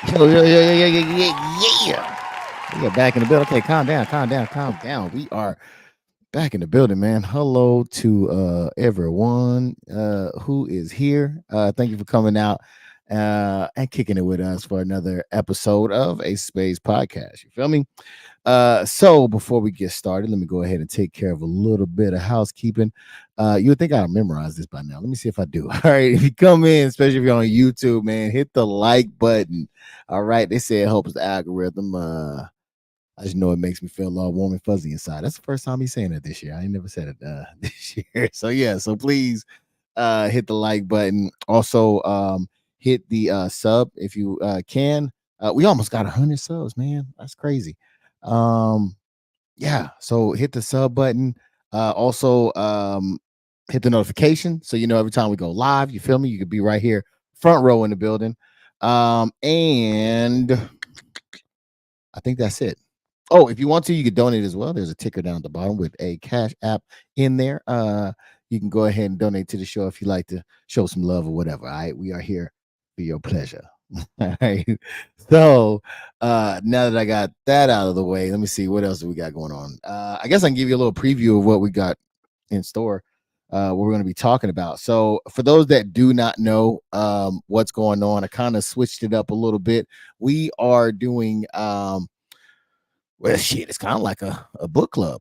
Yo, yo, yo, yo, yo, yo, yeah. We are back in the building. Okay, calm down, calm down, calm down. We are back in the building, man. Hello to everyone who is here. Thank you for coming out and kicking it with us for another episode of ACE of Spades Podcast. You feel me? So before we get started, let me go ahead and take care of a little bit of housekeeping. You would think I memorized this by now. Let me see if I do. All right. If you come in, especially if you're on YouTube, man, hit the like button. All right. They say it helps the algorithm. I just know it makes me feel all warm and fuzzy inside. That's the first time he's saying it this year. I ain't never said it this year. So yeah, so please hit the like button. Also, hit the sub if you can. We almost got 100 subs, man. That's crazy. Um, yeah, so hit the sub button. Also, hit the notification so you know every time we go live. You feel me? You could be right here, front row in the building. And I think that's it. Oh, if you want to, you could donate as well. There's a ticker down at the bottom with a cash app in there. You can go ahead and donate to the show if you like to show some love or whatever. All right, we are here for your pleasure. All right. So now that I got that out of the way, let me see what else do we got going on. I guess I can give you a little preview of what we got in store. What we're going to be talking about. So, for those that do not know what's going on, I kind of switched it up a little bit. We are doing well, shit, it's kind of like a book club.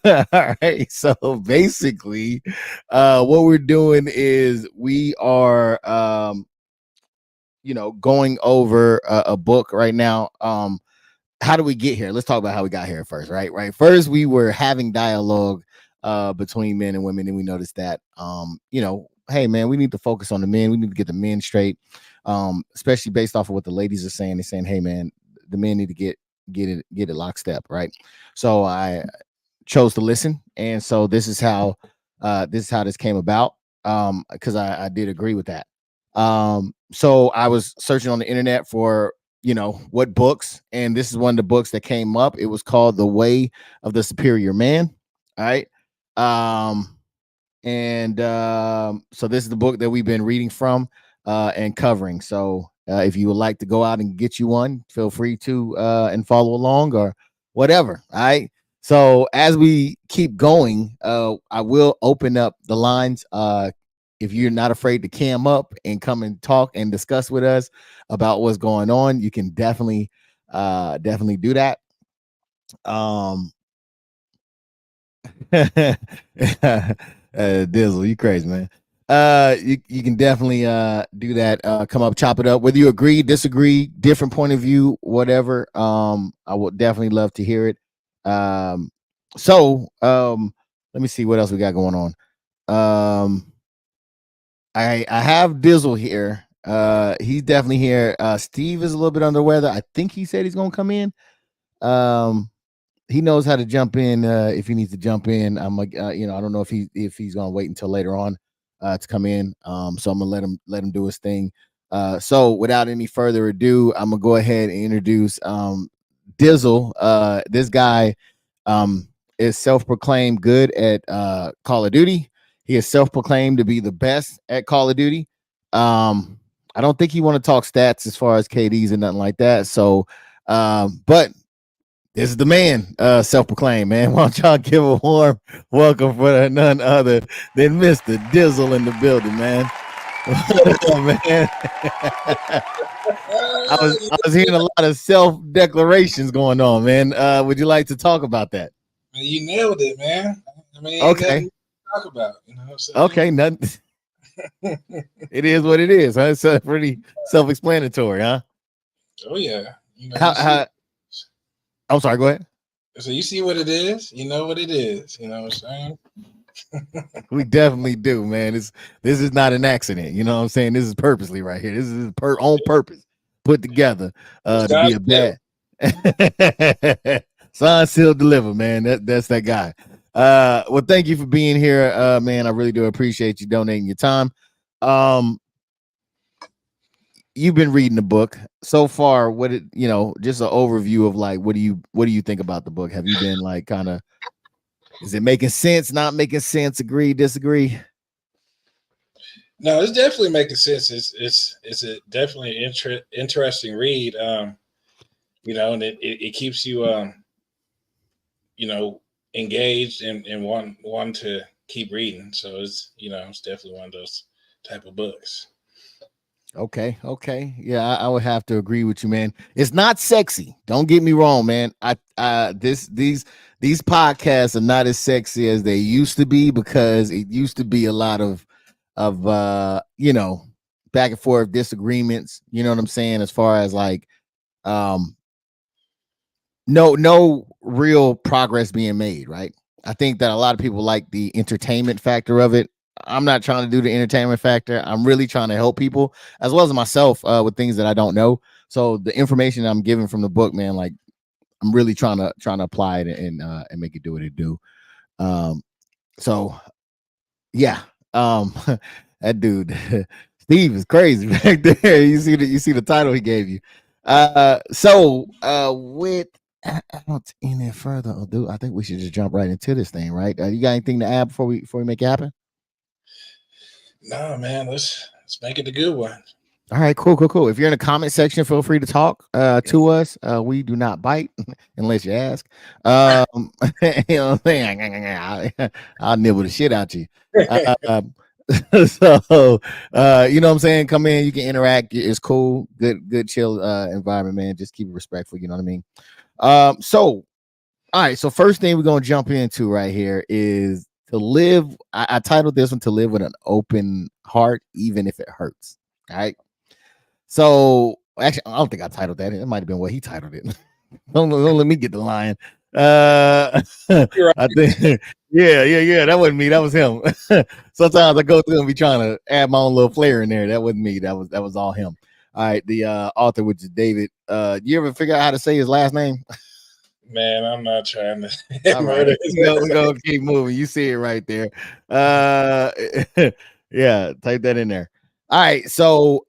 All right. So basically, what we're doing is we are going over a book right now. How do we get here? Let's talk about how we got here first, right? Right. First, we were having dialogue between men and women, and we noticed that hey man, we need to focus on the men. We need to get the men straight. Especially based off of what the ladies are saying. They're saying, hey man, the men need to get it lockstep, right? So I chose to listen, and so this is how this came about. Because I did agree with that. So I was searching on the internet for what books, and this is one of the books that came up. It was called The Way of the Superior Man. All right. Um, and so this is the book that we've been reading from and covering. So if you would like to go out and get you one, feel free to and follow along or whatever. All right. So as we keep going, I will open up the lines. If you're not afraid to cam up and come and talk and discuss with us about what's going on, you can definitely do that. Um, Dizzle, you crazy, man. You can definitely do that. Come up, chop it up. Whether you agree, disagree, different point of view, whatever. I would definitely love to hear it. So let me see what else we got going on. I have Dizzle here. He's definitely here. Steve is a little bit under the weather. I think he said he's gonna come in. Um, he knows how to jump in if he needs to jump in. I'm like, I don't know if he's gonna wait until later on to come in. So I'm gonna let him do his thing. So without any further ado, I'm gonna go ahead and introduce Dizzle. This guy is self-proclaimed good at Call of Duty. He is self-proclaimed to be the best at Call of Duty. I don't think he want to talk stats as far as KDs and nothing like that. So, but this is the man, self-proclaimed, man. Why don't y'all give a warm welcome for none other than Mr. Dizzle in the building, man. What up, man? I was hearing a lot of self-declarations going on, man. Would you like to talk about that? Man, you nailed it, man. I mean, ain't Okay. nothing to talk about, you know what I'm saying? Okay, nothing. It is what it is. Huh? It's pretty self-explanatory, huh? Oh yeah, you know, How, you see. how? I'm sorry. Go ahead. So you see what it is. You know what it is. You know what I'm saying? We definitely do, man. This is not an accident. You know what I'm saying? This is purposely right here. This is on purpose, put together to be a bad sign, seal, deliver, man. That's that guy. Well, thank you for being here, man. I really do appreciate you donating your time. Um, you've been reading the book so far. Just an overview of like what do you think about the book? Have you been like kind of, is it making sense, not making sense, agree, disagree? No, it's definitely making sense. It's a definitely interesting read. And it keeps you you know, engaged and want to keep reading. So it's definitely one of those type of books. Okay. Yeah, I would have to agree with you, man. It's not sexy. Don't get me wrong, man. These podcasts are not as sexy as they used to be because it used to be a lot of back and forth disagreements. You know what I'm saying? As far as like um no real progress being made, right? I think that a lot of people like the entertainment factor of it. I'm not trying to do the entertainment factor. I'm really trying to help people as well as myself with things that I don't know. So the information I'm giving from the book, man, like I'm really trying to apply it and make it do what it do. Um, so yeah, um, that dude Steve is crazy back there. You see the title he gave you. With I don't any further ado, I think we should just jump right into this thing, right? You got anything to add before we make it happen? No, man, let's make it a good one. All right, cool. If you're in the comment section, feel free to talk to us. We do not bite unless you ask. You know what I'm saying? I'll nibble the shit out you. Uh, so you know what I'm saying? Come in, you can interact. It's cool, good, chill environment, man. Just keep it respectful. You know what I mean? So all right. So first thing we're gonna jump into right here is to live. I titled this one "To Live with an Open Heart, Even if It Hurts." All right. So actually, I don't think I titled that. It might have been what he titled it. Don't let me get the line. Uh, You're I right. think, yeah. That wasn't me. That was him. Sometimes I go through and be trying to add my own little flair in there. That wasn't me. That was all him. All right, the author, which is David. You ever figure out how to say his last name? Man, I'm not trying to All right, murder his we're gonna keep moving. You see it right there. Uh, yeah, type that in there. All right, so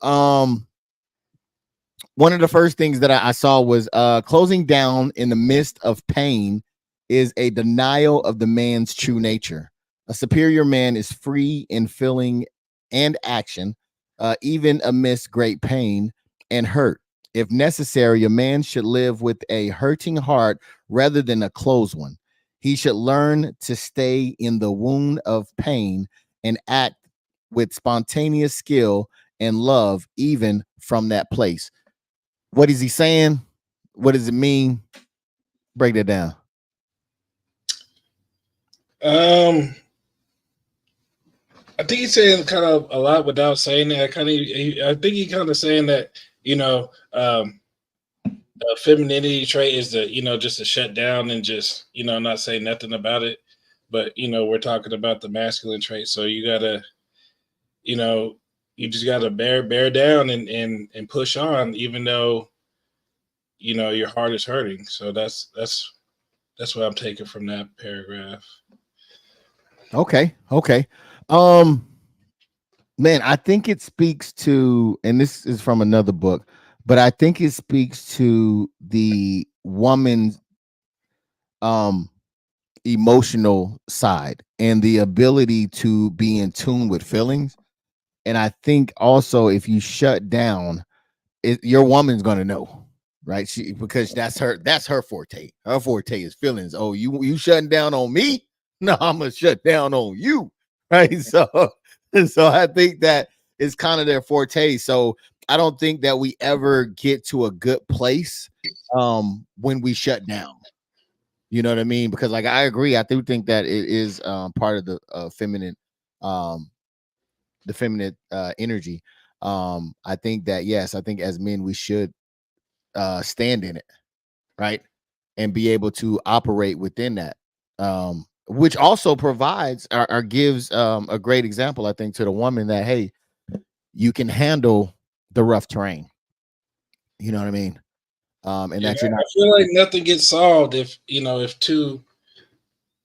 one of the first things that I saw was closing down in the midst of pain is a denial of the man's true nature. A superior man is free in feeling and action, even amidst great pain and hurt. If necessary, a man should live with a hurting heart rather than a closed one. He should learn to stay in the wound of pain and act with spontaneous skill and love, even from that place. What is he saying? What does it mean? Break that down. um I think he's saying kind of a lot without saying that. I think he kind of saying that a femininity trait is just to shut down and just not say nothing about it. But we're talking about the masculine trait, so you know you just gotta bear down and push on, even though your heart is hurting. So that's what I'm taking from that paragraph. Okay. Um, man, I think it speaks to, and this is from another book, but I think it speaks to the woman's um emotional side and the ability to be in tune with feelings. And I think also if you shut down, your woman's gonna know, right? She because that's her forte. Her forte is feelings. Oh, you shutting down on me? No, I'm gonna shut down on you, right? So I think that is kind of their forte. So I don't think that we ever get to a good place when we shut down. You know what I mean? Because like I agree, I do think that it is part of um the feminine energy. I think that yes, I think as men we should stand in it, right? And be able to operate within that. Which also provides or gives a great example, I think, to the woman that hey, you can handle the rough terrain. You know what I mean? And Yeah, that you're I not. feel like nothing gets solved if two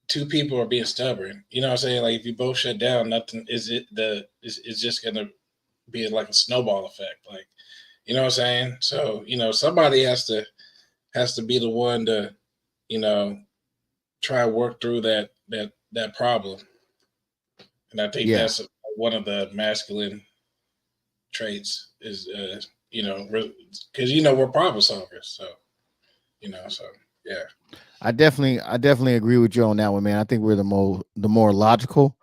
people are being stubborn. You know what I'm saying? Like if you both shut down, nothing is just gonna be like a snowball effect. Like you know what I'm saying? So somebody has to be the one to you know try and work through that problem. And I think Yeah. one of the masculine traits is, because we're problem solvers. So, yeah. I definitely agree with you on that one, man. I think we're the more logical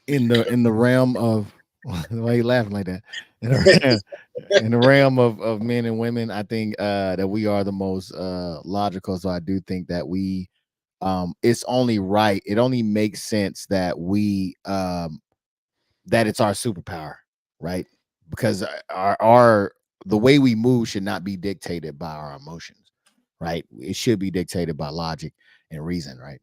in the realm of why are you laughing like that? In the realm of men and women, I think that we are the most logical. So I do think that we it's only right. It only makes sense that we that it's our superpower, right? Because our the way we move should not be dictated by our emotions, right? It should be dictated by logic and reason, right?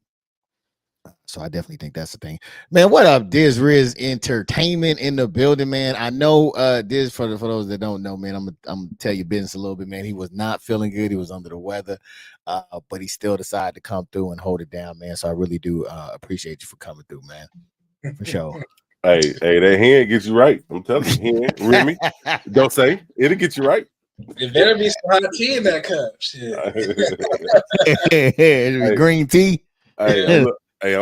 So I definitely think that's the thing. Man, what up, Diz Riz Entertainment in the building, man. I know Diz, for those that don't know, man, I'm gonna tell you business a little bit, man. He was not feeling good, he was under the weather, but he still decided to come through and hold it down, man. So I really do appreciate you for coming through, man. For sure. Hey, that hand gets you right. I'm telling you, hand, Remy. Don't say it'll get you right. It better be some hot tea in that cup. Shit. Green tea. I'm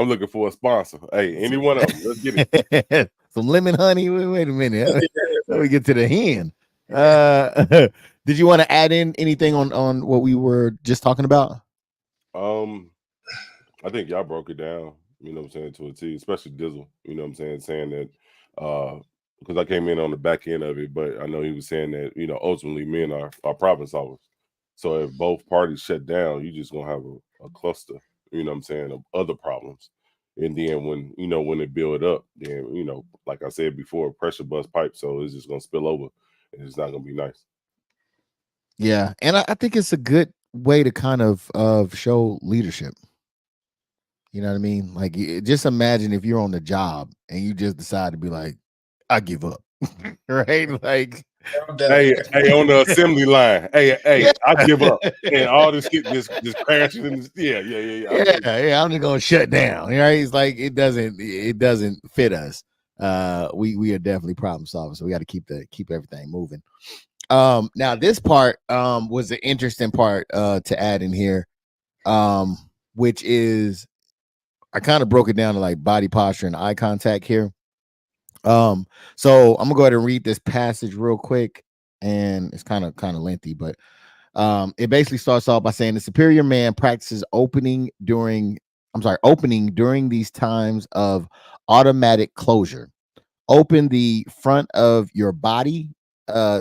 looking for a sponsor. Hey, any one of them. Let's get it. Some lemon honey. Wait a minute. Let me get to the hand. Did you want to add in anything on what we were just talking about? I think y'all broke it down, you know what I'm saying, to a T, especially Dizzle, you know what I'm saying that because I came in on the back end of it, but I know he was saying that, ultimately men are problem solvers. So if both parties shut down, you just gonna have a cluster, you know what I'm saying, of other problems. And then when it build up, then, like I said before, pressure bust pipe, so it's just gonna spill over and it's not gonna be nice. Yeah, and I think it's a good way to kind of show leadership. You know what I mean? Like, just imagine if you're on the job and you just decide to be like, I give up, right? Like, hey, on the assembly line, hey, I give up, and all this shit just crashing in this, yeah. I'm just gonna shut down, right? It's like it doesn't fit us. We are definitely problem solvers, so we got to keep everything moving. Now this part was the interesting part to add in here, which is I kind of broke it down to like body posture and eye contact here. So I'm gonna go ahead and read this passage real quick, and it's kind of lengthy, but it basically starts off by saying the superior man practices opening during these times of automatic closure. Open the front of your body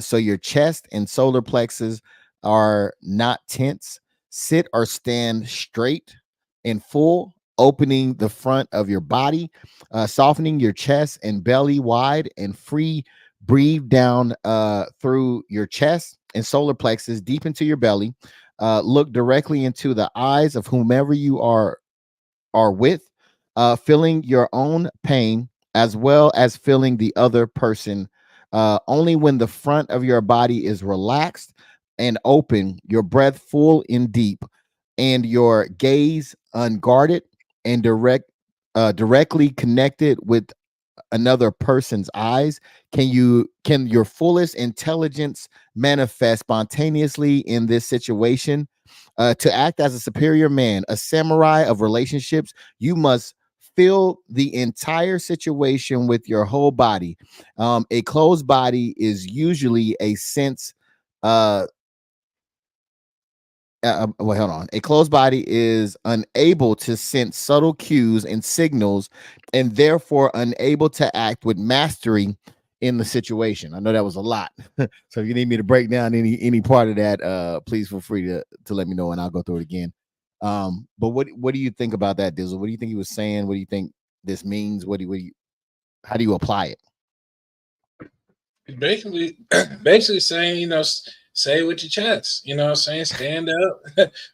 so your chest and solar plexus are not tense. Sit or stand straight and full, opening the front of your body, softening your chest and belly wide and free. Breathe down through your chest and solar plexus deep into your belly. Look directly into the eyes of whomever you are with, feeling your own pain as well as feeling the other person. Only when the front of your body is relaxed and open, your breath full and deep, and your gaze unguarded and directly connected with another person's eyes, can your fullest intelligence manifest spontaneously in this situation. To act as a superior man, a samurai of relationships, you must feel the entire situation with your whole body. A closed body is usually a sense hold on. A closed body is unable to sense subtle cues and signals, and therefore unable to act with mastery in the situation. I know that was a lot, so if you need me to break down any part of that, please feel free to let me know, and I'll go through it again. But what do you think about that, Dizzle? What do you think he was saying? What do you think this means? How do you apply it? Basically saying, say it with your chest, saying stand up,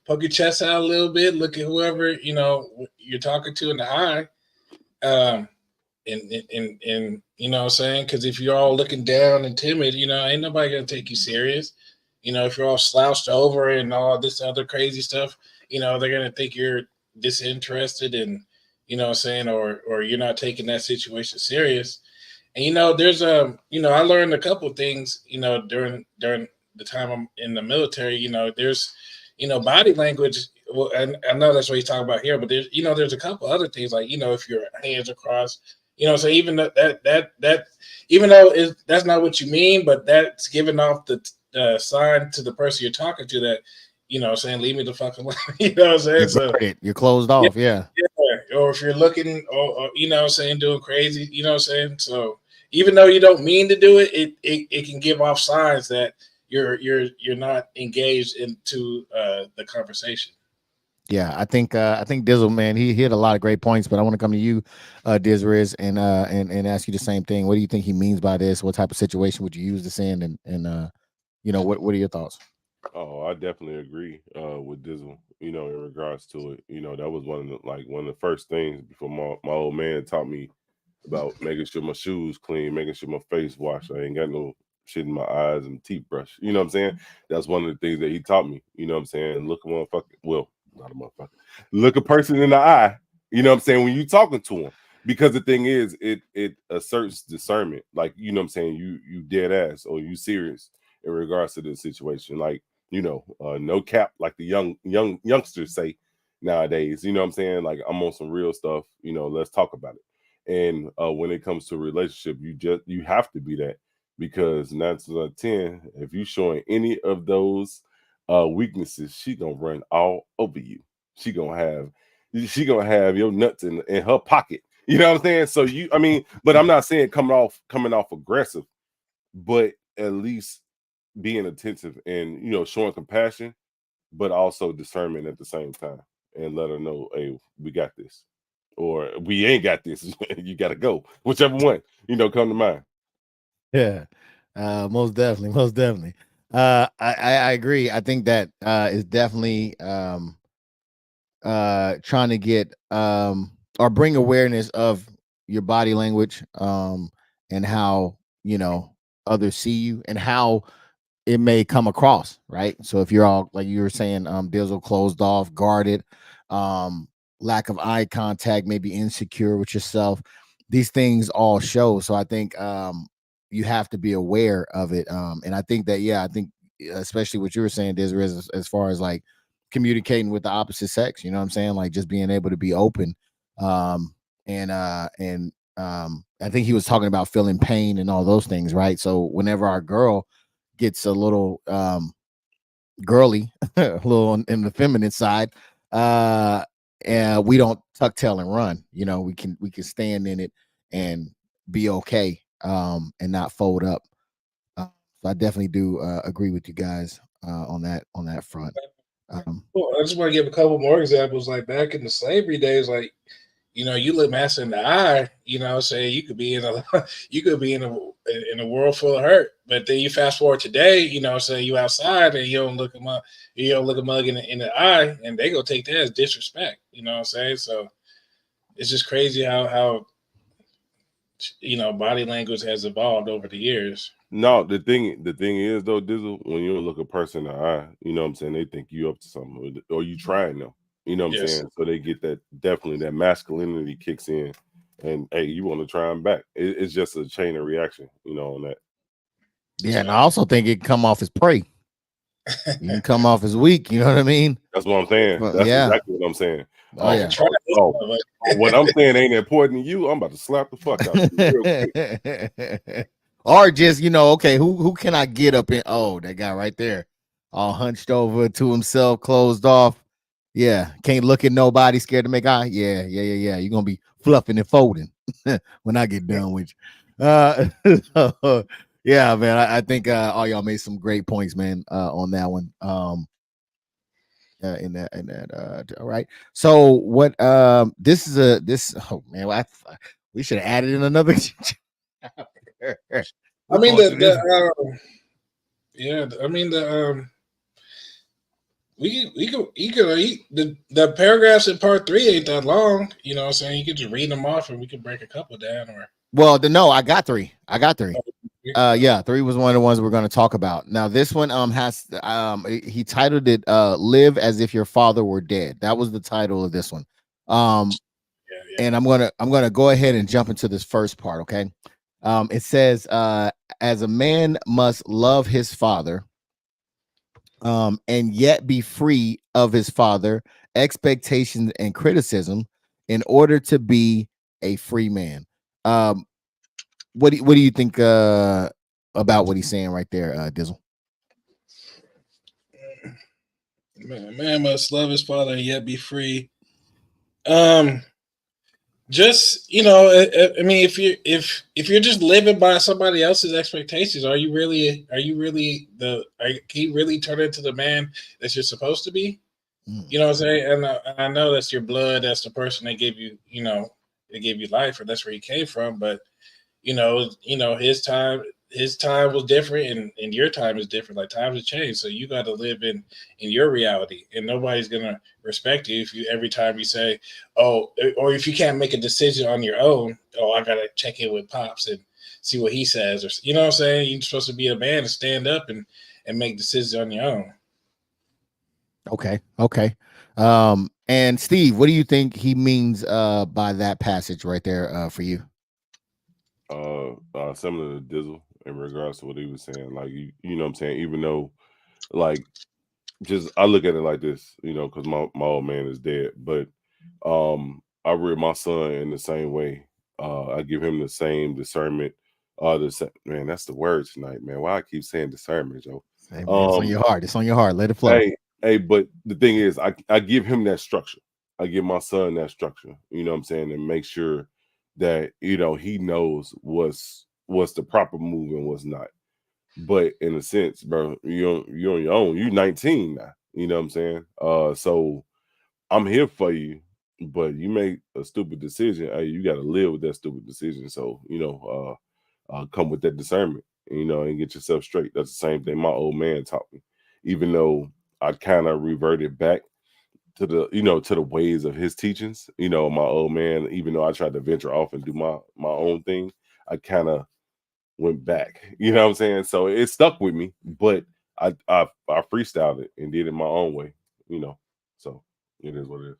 poke your chest out a little bit, look at whoever, you're talking to in the eye. And you know what I'm saying? Because if you're all looking down and timid, ain't nobody going to take you serious. If you're all slouched over and all this other crazy stuff, they're going to think you're disinterested and, what I'm saying, or you're not taking that situation serious. And there's I learned a couple of things, during the time I'm in the military. There's body language. Well, and I know that's what he's talking about here, but there's a couple other things, like if your hands are crossed, You know, so even that even though that's not what you mean, but that's giving off the sign to the person you're talking to that, you know, saying leave me the fuck alone. You know what I'm saying? You're So guarded. You're closed yeah, off. Yeah. yeah. Or if you're looking, or you know what I'm saying, doing crazy, you know what I'm saying? So even though you don't mean to do it, it can give off signs that you're not engaged into the conversation. Yeah, I think Dizzle, man, he hit a lot of great points, but I want to come to you, Riz, and ask you the same thing. What do you think he means by this? What type of situation would you use this in? And you know, what are your thoughts? Oh, I definitely agree with Dizzle. You know, in regards to it, you know, that was one of the first things before my old man taught me about making sure my shoes clean, making sure my face washed. I ain't got no shit in my eyes and teeth brush. You know what I'm saying? That's one of the things that he taught me. You know what I'm saying? Look a motherfucker. Well, not a motherfucker. Look a person in the eye. You know what I'm saying? When you talking to him. Because the thing is, it asserts discernment. Like, you know what I'm saying, you dead ass or you serious in regards to this situation. Like, you know, no cap, like the youngsters say nowadays. You know what I'm saying? Like, I'm on some real stuff. You know, let's talk about it. And when it comes to a relationship, you have to be that, because 9 out of 10, if you showing any of those weaknesses, she gonna run all over you. She gonna have your nuts in her pocket. You know what I'm saying? So I mean, but I'm not saying coming off aggressive, but at least being attentive and, you know, showing compassion, but also discernment at the same time, and let her know, hey, we got this, or we ain't got this. You got to go, whichever one, you know, come to mind. Yeah, most definitely, most definitely. I agree. I think that is definitely trying to get or bring awareness of your body language and how, you know, others see you and how it may come across, right? So if you're all like you were saying, Dizzle, closed off, guarded, um, lack of eye contact, maybe insecure with yourself, these things all show. So I think you have to be aware of it. And I think that, yeah, I think especially what you were saying, Desiree, as far as like communicating with the opposite sex, you know what I'm saying? Like just being able to be open. And I think he was talking about feeling pain and all those things, right? So whenever our girl gets a little girly, a little in the feminine side, uh, and we don't tuck tail and run. You know, we can stand in it and be okay, and not fold up. So I definitely do agree with you guys on that front. Um, Well, I just want to give a couple more examples. Like back in the slavery days, like you know, you look master in the eye, you know, say you could be in a you could be in a world full of hurt. But then you fast forward today, you know, say you outside and you don't look a mug in the eye, and they go take that as disrespect. You know what I'm saying? So it's just crazy how you know body language has evolved over the years. No, the thing is though, Dizzle, when you look a person in the eye, you know what I'm saying, they think you up to something, or you trying them. You know what I'm Yes. saying? So they get that, definitely that masculinity kicks in, and hey, you want to try them back. It's just a chain of reaction, you know, on that. yeah, and I also think it can come off as prey. You can come off as weak. You know what I mean? That's what I'm saying. Well, That's yeah. exactly what I'm saying. Oh I can Oh, yeah. try oh, this oh, one, oh, what I'm saying ain't important to you. I'm about to slap the fuck out you real quick. Or just, you know, okay, who can I get up in? Oh, that guy right there, all hunched over to himself, closed off. Yeah, can't look at nobody, scared to make eye. Yeah. You're gonna be fluffing and folding when I get done with you. So, yeah, man. I think all y'all made some great points, man, on that one. In that all right. So what this is a this oh man, we should have added in another I we're mean going through this. yeah, I mean we could you could the paragraphs in part three ain't that long. You know what I'm saying? You could just read them off and we could break a couple down or Well, no, I got three. Yeah, three was one of the ones we're going to talk about. Now this one has he titled it Live as if your father were dead. That was the title of this one. Um yeah. and I'm gonna go ahead and jump into this first part, okay? It says as a man must love his father and yet be free of his father expectations and criticism in order to be a free man. What do you think about what he's saying right there, Dizzle? Man must love his father and yet be free. Just I mean, if you're just living by somebody else's expectations, can you really turn into the man that you're supposed to be? You know what I'm saying? And I know that's your blood, that's the person that gave you, that gave you life, or that's where you came from. But his time was different, and your time is different. Like, times have changed, so you got to live in your reality, and nobody's gonna respect you if you every time you say, oh, or if you can't make a decision on your own. Oh, I gotta check in with Pops and see what he says, or you know what I'm saying. You're supposed to be a man and stand up and make decisions on your own. Okay. And Steve, what do you think he means by that passage right there for you? Similar to Dizzle in regards to what he was saying. Like, you know what I'm saying? Even though, like, just I look at it like this, because my old man is dead, but I rear my son in the same way. I give him the same discernment. Man, that's the word tonight, man. Why I keep saying discernment, Joe? Hey, man, it's on your heart. It's on your heart. Let it flow. Hey, but the thing is, I give him that structure. I give my son that structure. You know what I'm saying, and make sure that he knows what's the proper move and what's not. But in a sense, bro, you're on your own. You're 19 now. You know what I'm saying? So I'm here for you, but you make a stupid decision. Hey, you got to live with that stupid decision. So come with that discernment, and get yourself straight. That's the same thing my old man taught me. Even though I kind of reverted back to the ways of his teachings, my old man, even though I tried to venture off and do my own thing, I kind of went back. You know what I'm saying? So it stuck with me, but I freestyled it and did it my own way. So it is what it is.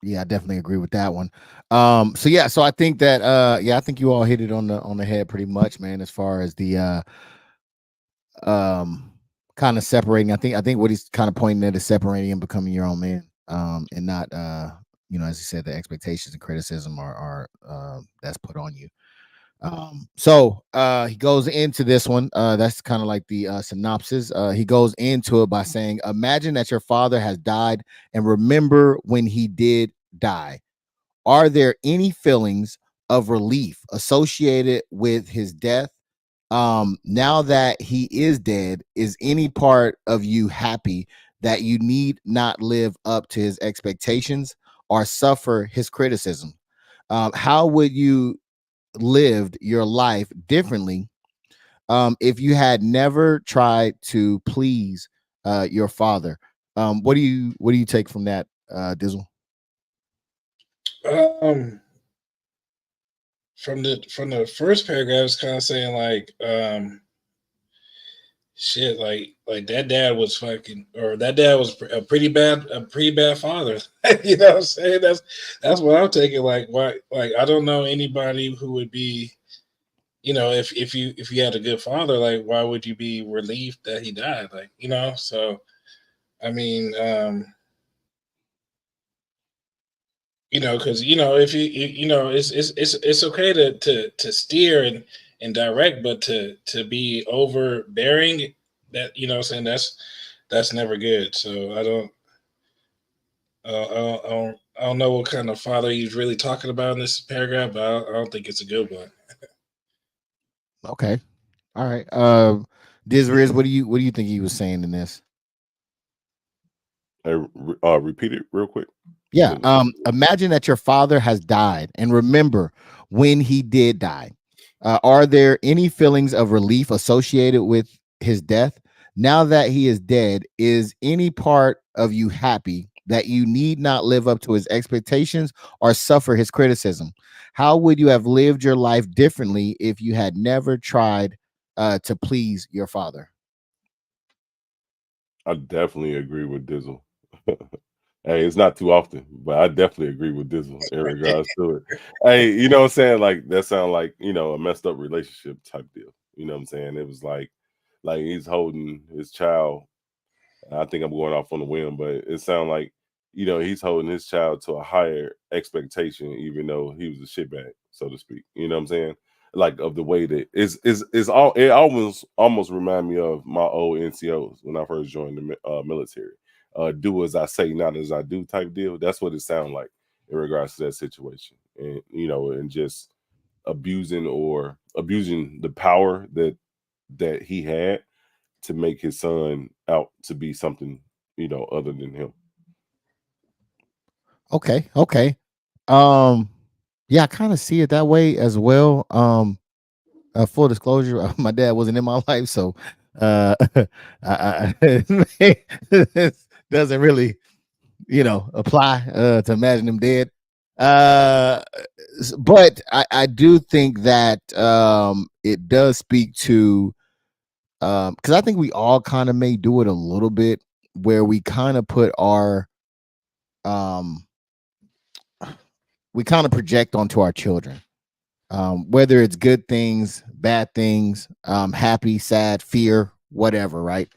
Yeah, I definitely agree with that one. So I think that I think you all hit it on the head pretty much, man, as far as the kind of separating. I think what he's kind of pointing at is separating and becoming your own man, and not as he said, the expectations and criticism are that's put on you. So he goes into this one. That's kind of like the synopsis. He goes into it by saying, imagine that your father has died and remember when he did die. Are there any feelings of relief associated with his death? Now that he is dead, is any part of you happy that you need not live up to his expectations or suffer his criticism? How would you lived your life differently if you had never tried to please your father? What do you take from that, Dizzle? From the first paragraph, it's kind of saying like, shit, like that dad was a pretty bad father. You know what I'm saying? That's what I'm taking. Like, why? Like, I don't know anybody who would be, if you had a good father, like, why would you be relieved that he died? Like, so I mean, because if it's okay to steer and direct, but to be overbearing, that saying that's never good. So I don't know what kind of father he's really talking about in this paragraph, but I don't think it's a good one. Okay, all right. Riz, what do you think he was saying in this? Hey, repeat it real quick. Yeah. Imagine that your father has died and remember when he did die. Are there any feelings of relief associated with his death? Now that he is dead, is any part of you happy that you need not live up to his expectations or suffer his criticism? How would you have lived your life differently if you had never tried to please your father? I definitely agree with Dizzle. Hey, it's not too often, but I definitely agree with Dizzle in regards to it. Hey, you know what I'm saying? Like, that sound like, a messed up relationship type deal. You know what I'm saying? It was like he's holding his child. I think I'm going off on the whim, but it sounds like he's holding his child to a higher expectation, even though he was a shitbag, so to speak. You know what I'm saying? Like of the way that is all it almost remind me of my old NCOs when I first joined the military. Do as I say, not as I do type deal. That's what it sounds like in regards to that situation. And and just abusing the power that he had to make his son out to be something, other than him. Okay. Yeah, I kind of see it that way as well. Full disclosure, my dad wasn't in my life, so this doesn't really, apply to imagine him dead. Uh, but I do think that it does speak to because I think we all kind of may do it a little bit where we kind of put our um we kind of project onto our children, whether it's good things, bad things, happy, sad, fear, whatever, right?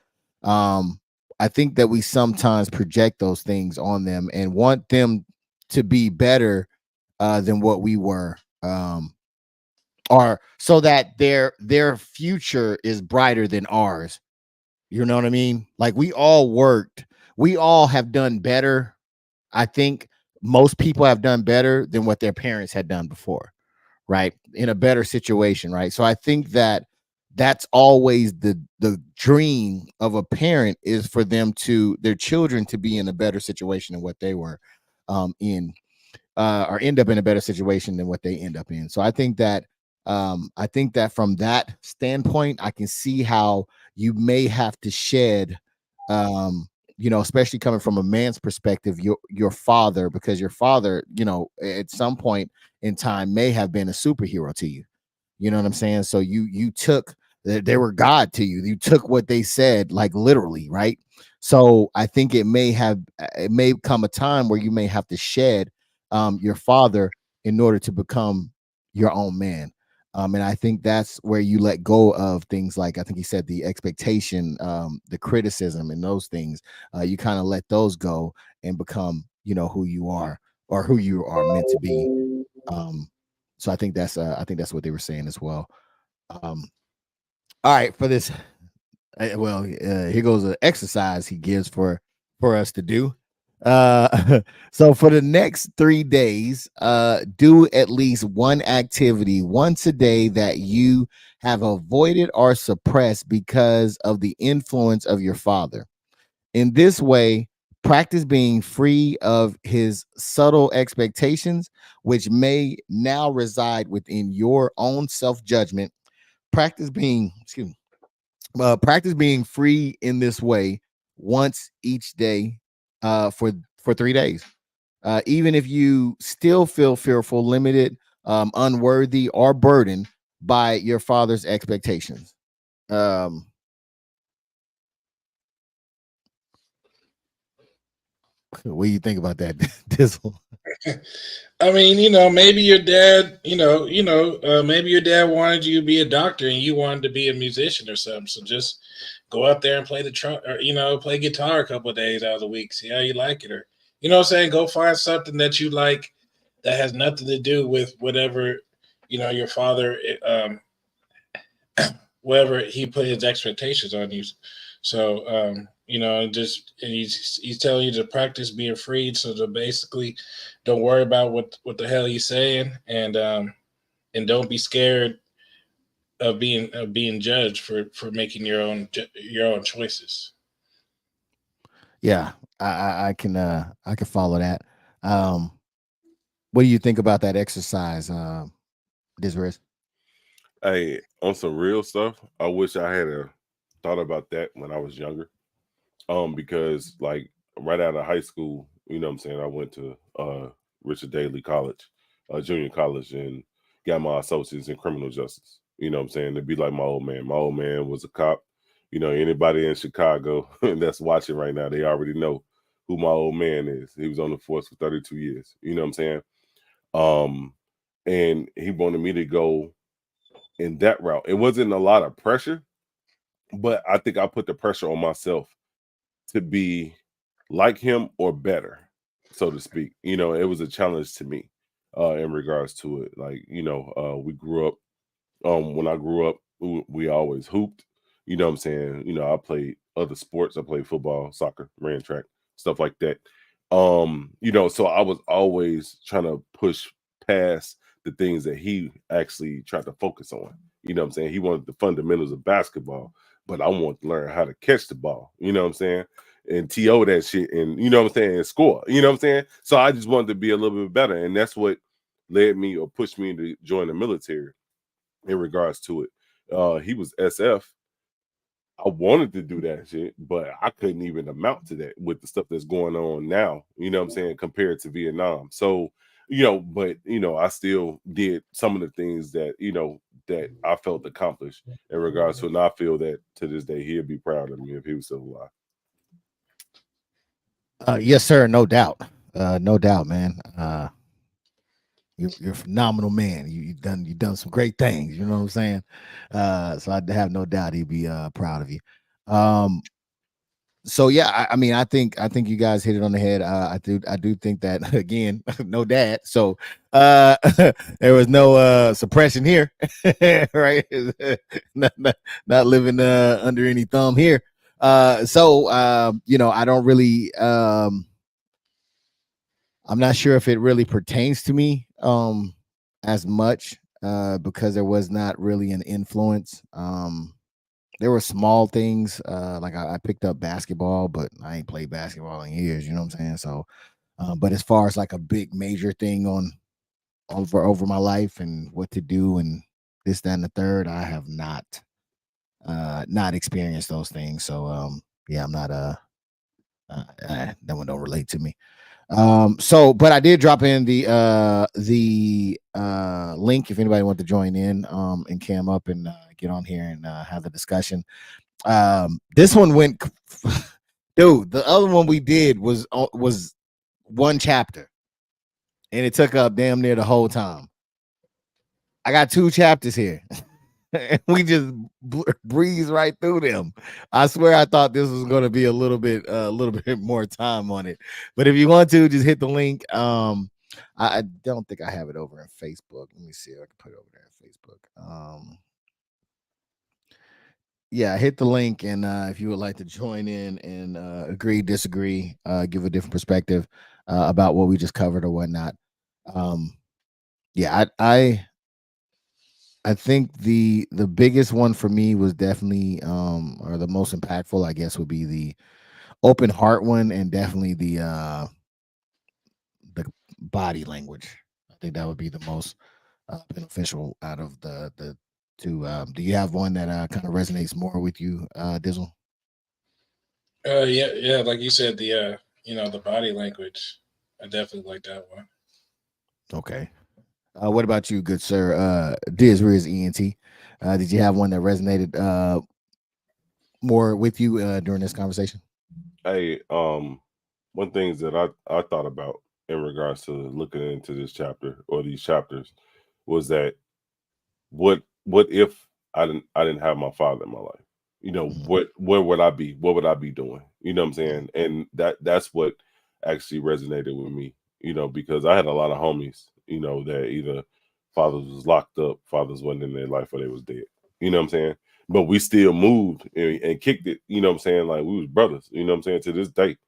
Um, I think that we sometimes project those things on them and want them to be better than what we were, or so that their future is brighter than ours. You know what I mean? Like we all have done better. I think most people have done better than what their parents had done before, right? In a better situation, right? So I think that that's always the dream of a parent, is for their children to be in a better situation than what they were in, or end up in a better situation than what they end up in. So I think that from that standpoint, I can see how you may have to shed, especially coming from a man's perspective, your father, because your father, at some point in time may have been a superhero to you. You know what I'm saying? So you took, they were God to you. You took what they said, like literally, right? So I think it may come a time where you may have to shed your father in order to become your own man. And I think that's where you let go of things like, I think he said, the expectation, the criticism, and those things. You kind of let those go and become, who you are, or who you are meant to be. Um, so I think that's what they were saying as well. Um, all right, for this, here goes an exercise he gives for us to do. So for the next 3 days, do at least one activity once a day that you have avoided or suppressed because of the influence of your father. In this way, practice being free of his subtle expectations, which may now reside within your own self judgment. Practice being, excuse me, practice being free in this way once each day, for 3 days. Even if you still feel fearful, limited, unworthy, or burdened by your father's expectations. Um, what do you think about that, Dizzle? I mean, maybe your dad, maybe your dad wanted you to be a doctor and you wanted to be a musician or something. So just go out there and play the truck, or play guitar a couple of days out of the week, see how you like it, or what I'm saying, go find something that you like that has nothing to do with whatever your father, whatever he put his expectations on you. So and he's telling you to practice being freed, so to basically don't worry about what the hell he's saying, and don't be scared of being judged for making your own choices. Yeah, I can follow that. Um, what do you think about that exercise, Disres? Hey, on some real stuff, I wish I had thought about that when I was younger. Because like right out of high school, what I'm saying, I went to Richard Daley College, junior college, and got my associates in criminal justice. What I'm saying, to be like my old man. My old man was a cop. Anybody in Chicago that's watching right now, they already know who my old man is. He was on the force for 32 years. You know what I'm saying? Um, and he wanted me to go in that route. It wasn't a lot of pressure, but I think I put the pressure on myself to be like him or better. so to speak. It was a challenge to me in regards to it. Like, we grew up. When I grew up, we always hooped. You know what I'm saying? I played other sports. I played football, soccer, ran track, stuff like that. So I was always trying to push past the things that he actually tried to focus on. You know what I'm saying? He wanted the fundamentals of basketball, but I want to learn how to catch the ball. You know what I'm saying? And TO that shit, and you know what I'm saying, and score. You know what I'm saying? So I just wanted to be a little bit better, and that's what led me or pushed me to join the military in regards to it. He was SF. I wanted to do that shit, but I couldn't even amount to that with the stuff that's going on now, you know what I'm saying, compared to Vietnam. So, but I still did some of the things that, that I felt accomplished in regards to it. And I feel that to this day he'd be proud of me if he was still alive. Yes, sir. No doubt. No doubt, man. You're a phenomenal man. You've done some great things. You know what I'm saying? So I have no doubt he'd be proud of you. So yeah, I mean, I think you guys hit it on the head. I do think that again, no dad. So there was no suppression here, right? not living under any thumb here. So I don't really I'm not sure if it really pertains to me as much because there was not really an influence. There were small things like I picked up basketball, but I ain't played basketball in years. You know what I'm saying? So, but as far as like a big major thing on over my life and what to do and this, that, and the third, I have not experienced those things. So, yeah, I'm not that one don't relate to me. So but I did drop in the link if anybody want to join in and cam up and get on here and have the discussion. This one went dude, the other one we did was one chapter and it took up damn near the whole time. I got 2 chapters here. And we just breeze right through them. I swear I thought this was going to be a little bit more time on it. But if you want to, just hit the link. I don't think I have it over in Facebook. Let me see if I can put it over there in Facebook. Yeah, hit the link, and if you would like to join in and agree, disagree, give a different perspective about what we just covered or whatnot. Yeah, I think the biggest one for me was definitely or the most impactful, I guess, would be the open heart one, and definitely the body language. I think that would be the most beneficial out of the two. Do you have one that kind of resonates more with you, Dizzle? Yeah, like you said, the body language. I definitely like that one. Okay. What about you, good sir? Diz Riz ENT. Did you have one that resonated more with you during this conversation? Hey, one things that I thought about in regards to looking into this chapter or these chapters was that what if I didn't have my father in my life? Where would I be? What would I be doing? You know what I'm saying? And that's what actually resonated with me, because I had a lot of homies, that either fathers was locked up, fathers wasn't in their life, or they was dead. You know what I'm saying? But we still moved and kicked it, you know what I'm saying? Like we was brothers, you know what I'm saying? To this day.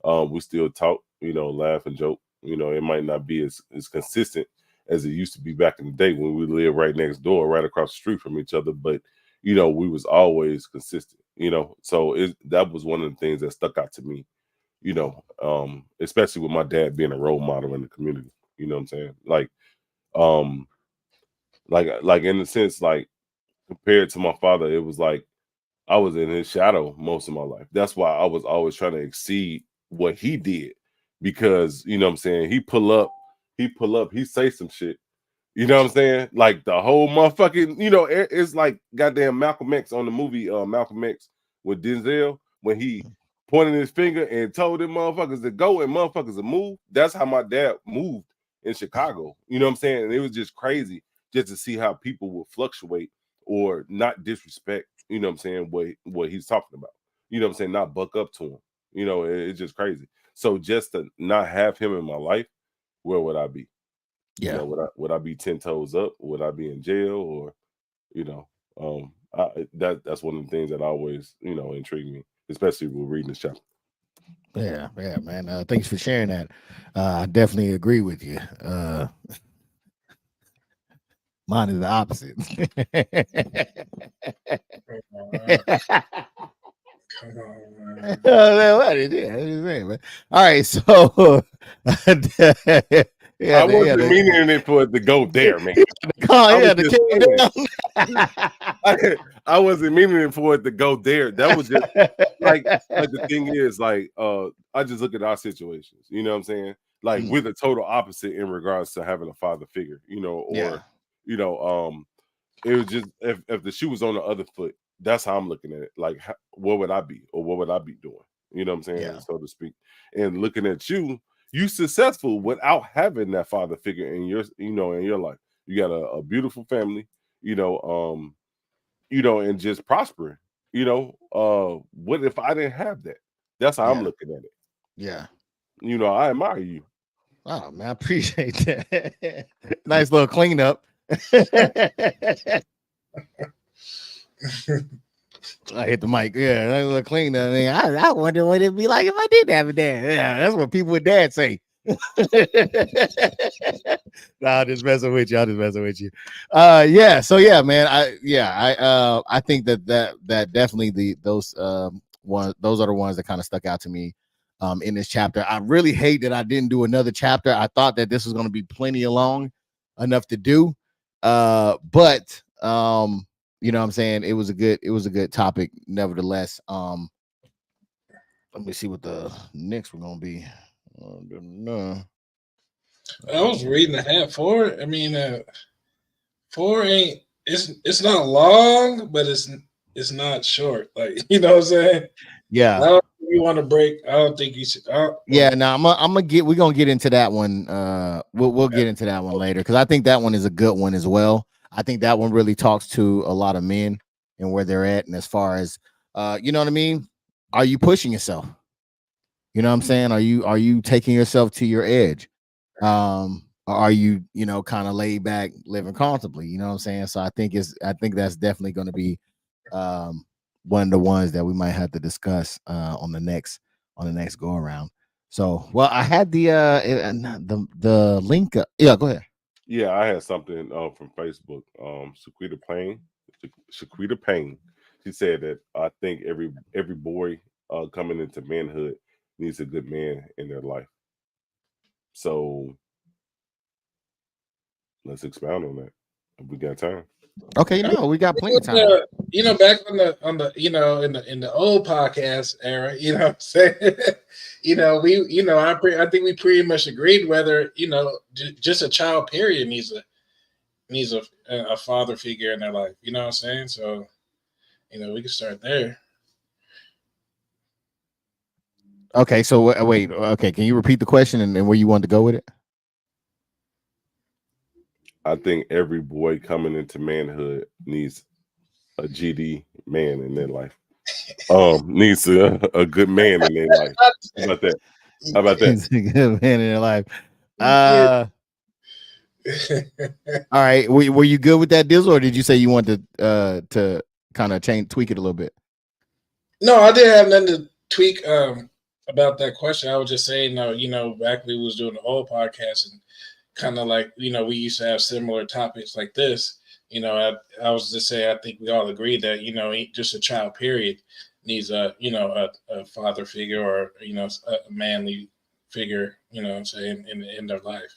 We still talk, laugh and joke. It might not be as consistent as it used to be back in the day when we lived right next door, right across the street from each other. But we was always consistent. So that was one of the things that stuck out to me. Especially with my dad being a role model in the community. You know what I'm saying? Um, like in the sense, like compared to my father, it was like I was in his shadow most of my life. That's why I was always trying to exceed what he did because, you know what I'm saying? He say some shit. You know what I'm saying? Like the whole motherfucking, it's like goddamn Malcolm X on the movie Malcolm X with Denzel when he pointed his finger and told them motherfuckers to go and motherfuckers to move. That's how my dad moved in Chicago. You know what I'm saying? And it was just crazy just to see how people would fluctuate or not disrespect, you know what I'm saying, what he's talking about. You know what I'm saying? Not buck up to him. It's just crazy. So just to not have him in my life, where would I be? Yeah. You know, would I be 10 toes up? Would I be in jail? Or, you know, that's one of the things that always, you know, intrigue me, especially with reading this chapter. Yeah, man. Thanks for sharing that. I definitely agree with you. Mine is the opposite. Come on, man. What is it? What is it, man? All right, so I wasn't meaning it for it to go there, man. I wasn't meaning it for it to go there. That was just like the thing is, like, I just look at our situations, you know what I'm saying? Like we're the total opposite in regards to having a father figure, you know, or you know, it was just if the shoe was on the other foot, that's how I'm looking at it. Like, what would I be, or what would I be doing? You know what I'm saying, so to speak. And looking at you successful without having that father figure in your, you know, in your life. You got a beautiful family, you know, and just prospering. You know, what if I didn't have that? That's how I'm looking at it. Yeah. You know, I admire you. Oh man, I appreciate that. Nice little cleanup. I hit the mic. Yeah, nice little cleanup. I mean, I wonder what it'd be like if I did have a dad. Yeah, that's what people with dads say. Nah, just messing with you. I'm just messing with you. Yeah. So yeah, man. I think that definitely those are the ones that kind of stuck out to me in this chapter. I really hate that I didn't do another chapter. I thought that this was going to be plenty long enough to do. But you know what I'm saying? It was a good topic, nevertheless. Let me see what the next one gonna be. No. I was reading the hat for it. I mean, 4 ain't it's not long, but it's not short. Like, you know what I'm saying? Yeah. I don't think you want to break. I don't think you should. Yeah, no, we're gonna get into that one. We'll get into that one later, because I think that one is a good one as well. I think that one really talks to a lot of men and where they're at, and as far as you know what I mean? Are you pushing yourself? You know what I'm saying? Are you taking yourself to your edge? Or are you, you know, kind of laid back, living comfortably? You know what I'm saying? So I think that's definitely going to be one of the ones that we might have to discuss on the next go around. So, well, I had the link. Yeah, go ahead. Yeah, I had something from Facebook. Shaquita Payne. She said that I think every boy coming into manhood needs a good man in their life. So let's expound on that if we got time. Okay, no, we got plenty of time. You know, back on the you know, in the old podcast era, you know what I'm saying? You know, I think we pretty much agreed whether, you know, just a child period needs a father figure in their life. You know what I'm saying? So, you know, we can start there. Okay, so wait. Okay, can you repeat the question and where you want to go with it? I think every boy coming into manhood needs a GD man in their life. Needs a good man in their life. How about that? How about that? A good man in their life. All right. Were you good with that, Dizzle, or did you say you wanted to kind of tweak it a little bit? No, I didn't have nothing to tweak about that question. I was just saying, you know, back when we was doing the whole podcast and kind of like, you know, we used to have similar topics like this. You know, I was just saying, I think we all agree that, you know, just a child period needs a father figure, or, you know, a manly figure, you know what I'm saying, in their life.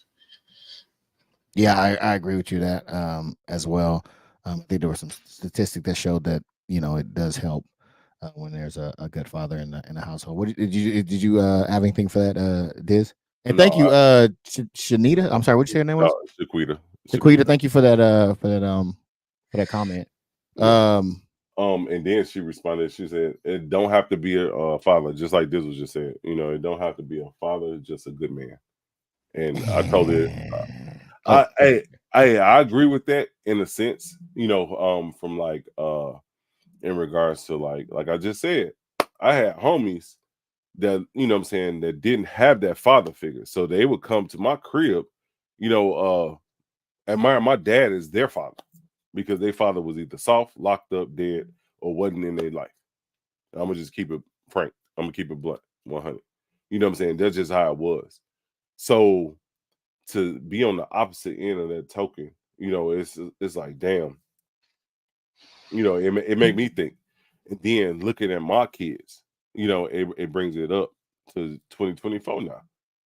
Yeah, I agree with you that as well. I think there was some statistic that showed that, you know, it does help when there's a good father in the household. What did you have anything for that, Diz? And thank you, Shanita. I'm sorry, what'd you say her name was? Shaquita. Thank you for that comment. Yeah. And then she responded. She said, "It don't have to be a father, just like Dizzle just said. You know, it don't have to be a father, just a good man." And I told her, I agree with that in a sense. You know, from like in regards to like I just said, I had homies that, you know what I'm saying, that didn't have that father figure. So they would come to my crib, you know, and my dad is their father because their father was either soft, locked up, dead, or wasn't in their life. I'm gonna just keep it frank. I'm gonna keep it blunt, 100. You know what I'm saying? That's just how it was. So to be on the opposite end of that token, you know, it's like, damn, you know, it made me think. And then looking at my kids, you know, it brings it up to 2024 now.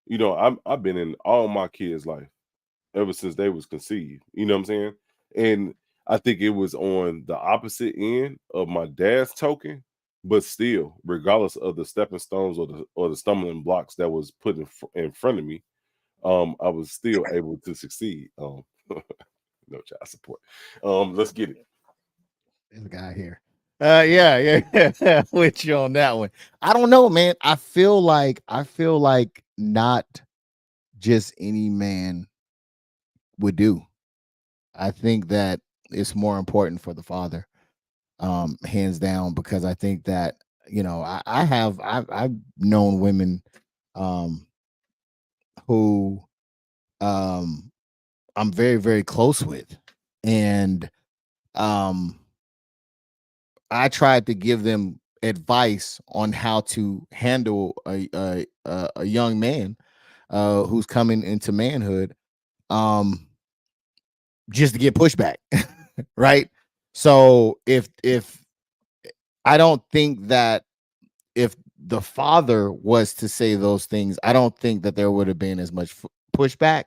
You know, I've been in all my kids' life ever since they was conceived. You know what I'm saying? And I think it was on the opposite end of my dad's token, but still, regardless of the stepping stones or the stumbling blocks that was put in front of me, I was still able to succeed. No child support. Let's get it. This guy here. Yeah. With you on that one. I don't know, man. I feel like not just any man would do. I think that it's more important for the father, hands down, because I think that, I've known women um who um I'm very, very close with. And um I tried to give them advice on how to handle a young man who's coming into manhood, um, just to get pushback, right? So if I don't think that if the father was to say those things, I don't think that there would have been as much pushback.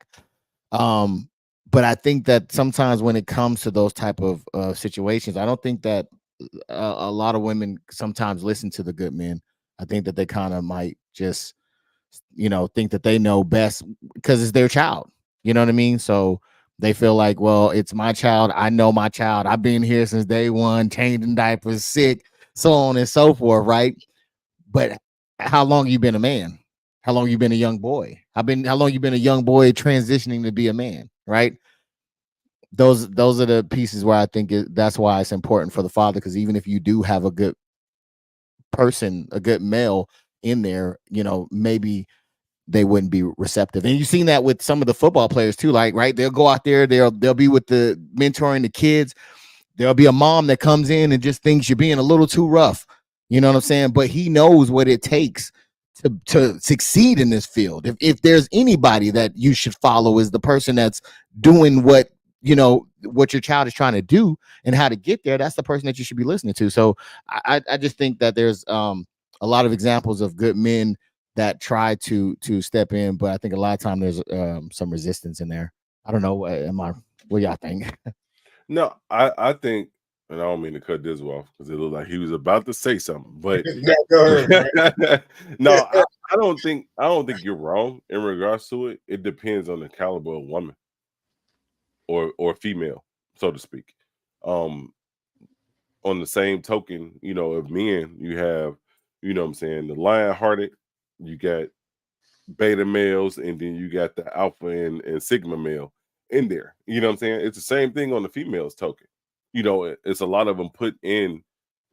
Um, but I think that sometimes when it comes to those type of situations, I don't think that a lot of women sometimes listen to the good men. I think that they kind of might just, think that they know best because it's their child. You know what I mean? So they feel like, well, it's my child. I know my child. I've been here since day one, changing diapers, sick, so on and so forth, right? But how long you been a man? How long you been a young boy? How long you been a young boy transitioning to be a man, right? Those are the pieces where I think that's why it's important for the father, because even if you do have a good person, a good male in there, maybe they wouldn't be receptive. And you've seen that with some of the football players too. Like, right, they'll go out there, they'll be with the mentoring the kids. There'll be a mom that comes in and just thinks you're being a little too rough. You know what I'm saying? But he knows what it takes to succeed in this field. If there's anybody that you should follow, is the person that's doing what your child is trying to do and how to get there. That's the person that you should be listening to. So I just think that there's a lot of examples of good men that try to step in, but I think a lot of time there's some resistance in there. I don't know. What y'all think? No, I think, and I don't mean to cut this off because it looked like he was about to say something, but Yeah, go ahead, man. no, I don't think you're wrong in regards to it. It depends on the caliber of woman or female, so to speak. Um, on the same token, you know, of men, you have, you know what I'm saying, the lion hearted, you got beta males, and then you got the alpha and sigma male in there. You know what I'm saying? It's the same thing on the females token. You know, it's a lot of them put in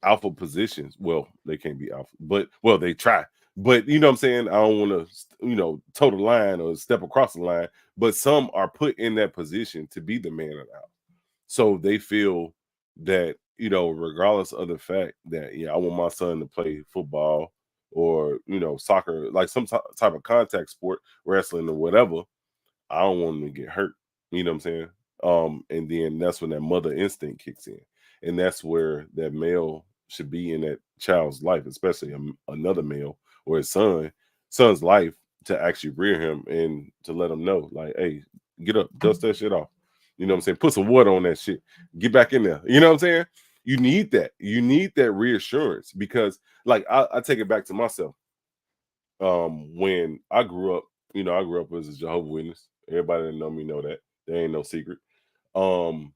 alpha positions. Well, they can't be alpha, but well, they try. But you know what I'm saying? I don't want to, toe the line or step across the line. But some are put in that position to be the man of the house. So they feel that, regardless of the fact that, yeah, I want my son to play football or, soccer, like some type of contact sport, wrestling or whatever, I don't want him to get hurt. You know what I'm saying? And then that's when that mother instinct kicks in. And that's where that male should be in that child's life, especially another male or his son's life, to actually rear him and to let him know, like, hey, get up, dust that shit off. You know what I'm saying? Put some water on that shit. Get back in there. You know what I'm saying? You need that. You need that reassurance because, like, I take it back to myself. When I grew up, I grew up as a Jehovah's Witness. Everybody that know me know that. There ain't no secret. Um,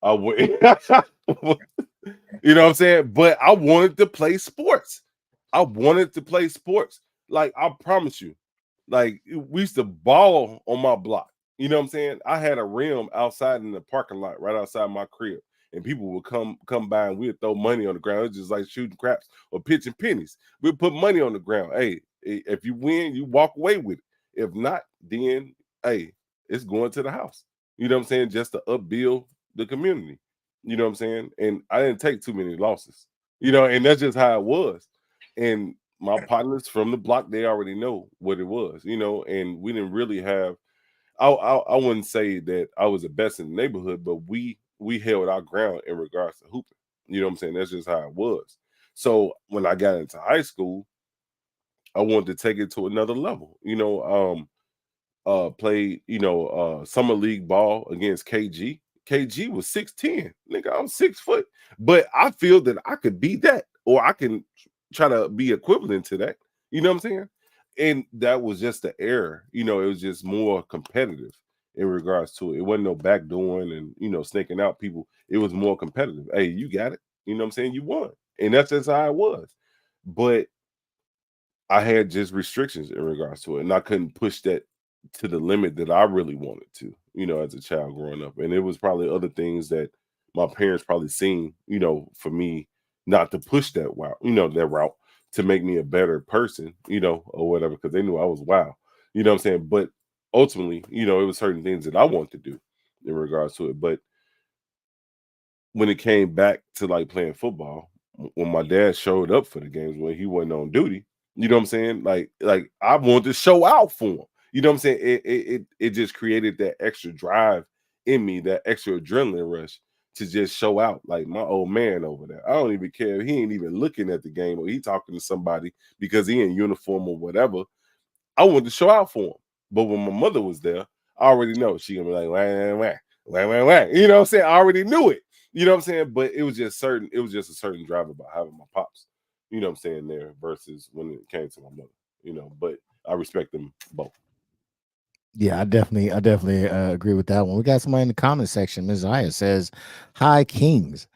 I would, you know what I'm saying? But I wanted to play sports. I wanted to play sports. Like, I promise you, like, we used to ball on my block. You know what I'm saying? I had a rim outside in the parking lot, right outside my crib. and people would come by and we'd throw money on the ground. It's just like shooting craps or pitching pennies. We'd put money on the ground. Hey, if you win, you walk away with it. If not, then hey, it's going to the house. You know what I'm saying? Just to upbuild the community. You know what I'm saying? And I didn't take too many losses. You know, and that's just how it was. And my partners from the block, they already know what it was, you know, and we didn't really have I wouldn't say that I was the best in the neighborhood, but we held our ground in regards to hooping. You know what I'm saying? That's just how it was. So when I got into high school, I wanted to take it to another level. You know, played, you know, summer league ball against KG. KG was 6'10. Nigga, I'm 6 foot. But I feel that I could beat that, or I can try to be equivalent to that. You know what I'm saying? And that was just the error. You know, it was just more competitive in regards to it. It wasn't no backdooring and, you know, snaking out people. It was more competitive. Hey, you got it. You know what I'm saying? You won. And that's just how it was. But I had just restrictions in regards to it, and I couldn't push that to the limit that I really wanted to, you know, as a child growing up. And it was probably other things that my parents probably seen, you know, for me not to push that route, you know, that route to make me a better person, you know, or whatever, because they knew I was wild, you know what I'm saying? But ultimately, you know, it was certain things that I wanted to do in regards to it. But when it came back to like playing football, when my dad showed up for the games when he wasn't on duty, you know what I'm saying? Like I wanted to show out for him. You know what I'm saying? It just created that extra drive in me, that extra adrenaline rush to just show out. Like my old man over there, I don't even care if he ain't even looking at the game or he talking to somebody because he in uniform or whatever. I wanted to show out for him. But when my mother was there, I already know she gonna be like, wah, wah, wah, wah, wah. You know what I'm saying? I already knew it. You know what I'm saying? But it was just a certain drive about having my pops, you know what I'm saying, there versus when it came to my mother, you know, but I respect them both. Yeah, I definitely agree with that one. We got somebody in the comment section. Ms. Aya says, "Hi, Kings."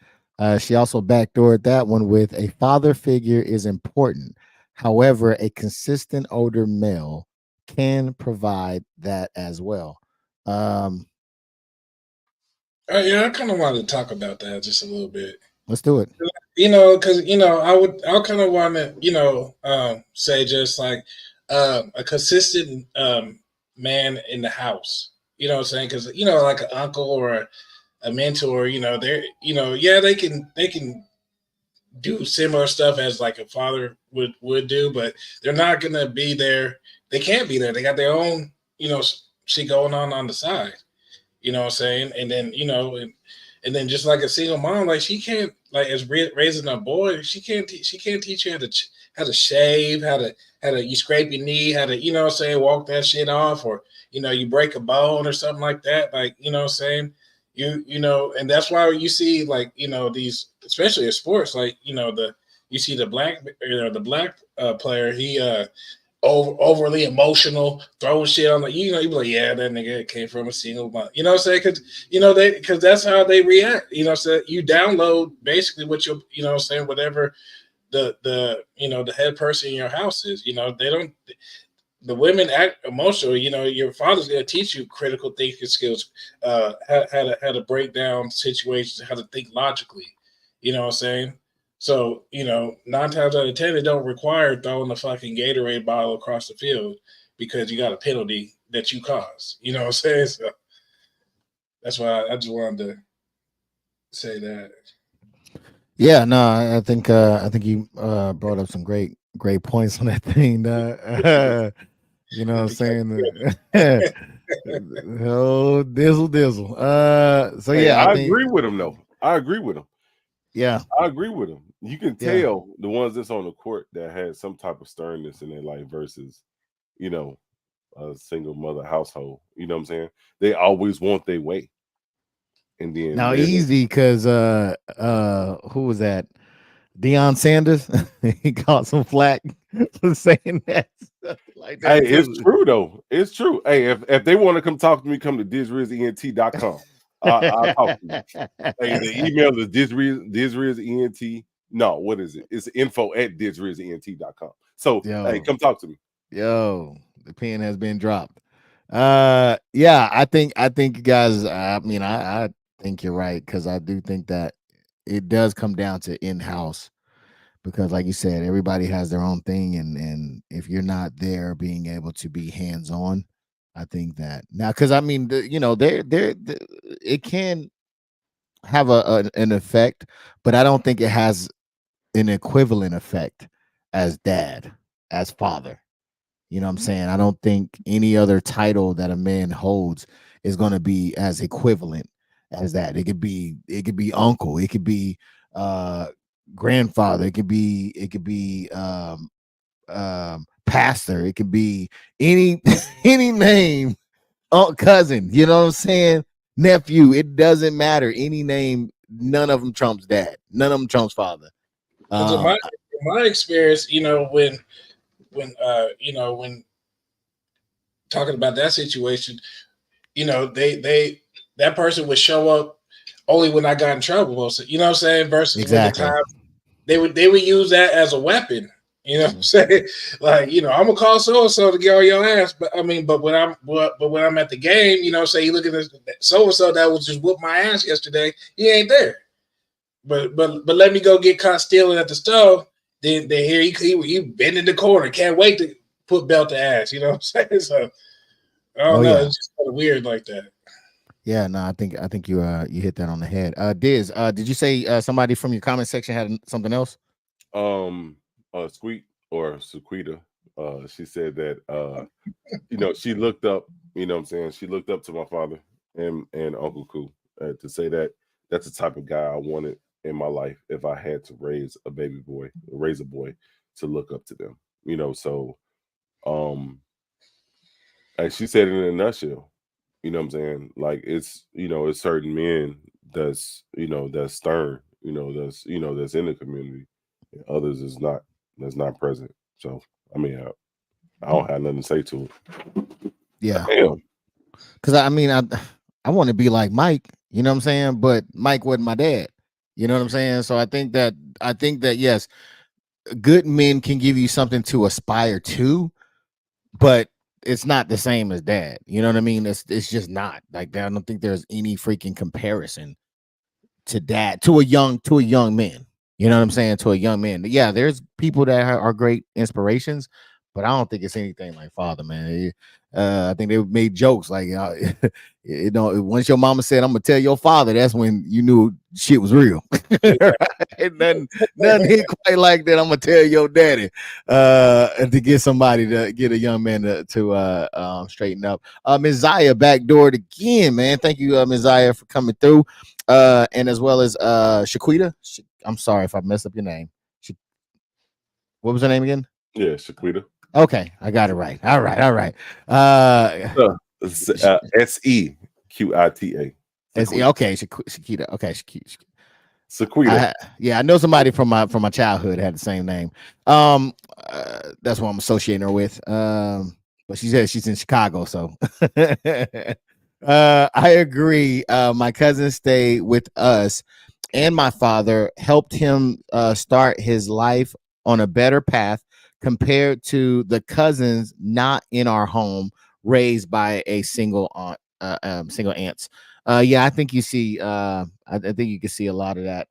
She also backdoored that one with a father figure is important. However, a consistent older male can provide that as well. Um, Yeah, I kind of wanted to talk about that just a little bit. let's do it. You know, because you know, I kind of want to, you know, say just like a consistent man in the house. You know what I'm saying? Because you know, like an uncle or a mentor, you know, they're, you know, yeah, they can do similar stuff as like a father would do, but they're not gonna be there. They can't be there. They got their own, you know, shit going on the side. You know what I'm saying? And then, you know, and then just like a single mom, like she can't, like as raising a boy, she can't teach you how to shave, how to you scrape your knee, how to, you know what I'm saying, walk that shit off, or you know, you break a bone or something like that. Like, you know what I'm saying? You know, and that's why you see like, you know, these, especially in sports, like, you know, you see the black, you know, the black player, he overly emotional, throwing shit on the, you know, you be like, yeah, that nigga came from a single mom. You know what I'm saying? Because, you know, because that's how they react. You know what I'm saying? You download basically what you know what I'm saying, whatever you know, the head person in your house is. You know, they don't, the women act emotional. You know, your father's going to teach you critical thinking skills, how to break down situations, how to think logically. You know what I'm saying? So, you know, 9 times out of 10, it don't require throwing the fucking Gatorade bottle across the field because you got a penalty that you caused. You know what I'm saying? So that's why I just wanted to say that. Yeah, no, I think you brought up some great points on that thing. You know what I'm saying? Oh, dizzle. So Hey, yeah, I I think agree with him though. I agree with him. yeah, I agree with him. You can yeah. tell the ones that's on the court that had some type of sternness in their life versus, you know, a single mother household. You know what I'm saying? They always want their way. And then Now they're easy because who was that? Deion Sanders. He caught some flack for saying that stuff like hey, that it's too. true though. It's true. Hey, if they want to come talk to me, come to DIZZEL.com. I'll talk to you. Hey, the email is DIZZEL. No, what is it? It's info@DIZZEL.com. So hey, Yo, come talk to me. yo, the pen has been dropped. Yeah, I think you guys. I mean, I think you're right, because I do think that it does come down to in-house, because like you said, everybody has their own thing, and if you're not there being able to be hands-on, I think that now, because I mean, it can have an effect, but I don't think it has an equivalent effect as dad, as father. You know what I'm saying? I don't think any other title that a man holds is going to be as equivalent as that. It could be uncle, it could be uh grandfather, it could be pastor, it could be any any name, cousin, you know what I'm saying? Nephew, it doesn't matter. Any name, none of them trumps dad. None of them trumps father. Because in Um my experience, when talking about that situation, they that person would show up only when I got in trouble. Most, you know what I'm saying? Versus when the exactly. time they would use that as a weapon. You know what I'm saying? Like, I'm gonna call so and so to get on your ass. But I mean, but when I'm at the game, say you look at this so and so that was just whooped my ass yesterday, he ain't there. But let me go get caught stealing at the store. Then here he bend in the corner, can't wait to put belt to ass. You know what I'm saying? So I Oh don't know. yeah. It's just kind of weird like that. Yeah, no, I think you hit that on the head. Diz, did you say somebody from your comment section had something else? Um, Squeak or Sequita, she said that she looked up, what I'm saying, she looked up to my father and Uncle Koo, to say that that's the type of guy I wanted in my life if I had to raise a boy to look up to them. So um and she said it in a nutshell. What I'm saying? Like it's certain men that's stern, that's in the community. And others is not that's not present. So I mean I don't have nothing to say to it. Yeah, Damn. because I mean, I want to be like Mike. You know what I'm saying? But Mike wasn't my dad. You know what I'm saying? So I think that yes, good men can give you something to aspire to, but it's not the same as dad. You know what I mean? It's just not like that. I don't think there's any freaking comparison to that, to a young man. You know what I'm saying? To a young man. Yeah, there's people that are great inspirations, but I don't think it's anything like father, man. I think they made jokes like, once your mama said, "I'm gonna tell your father," that's when you knew shit was real. Right? Nothing hit quite like that. I'm gonna tell your daddy, to get somebody to get a young man to straighten up. Ms. Zaya backdoored again, man. Thank you, Ms. Zaya, for coming through. And as well as Shaquita. I'm sorry if I messed up your name. What was her name again? Yeah, Shaquita. Okay, I got it right. All right, all right. Uh, Sequita. okay, Shakita. Okay, Sequita. Yeah, I know somebody from my childhood had the same name. That's what I'm associating her with. But she said she's in Chicago, so I agree. My cousin stayed with us, and my father helped him start his life on a better path compared to the cousins not in our home, raised by a single aunt, single aunts. Yeah, I think you see. I think you can see a lot of that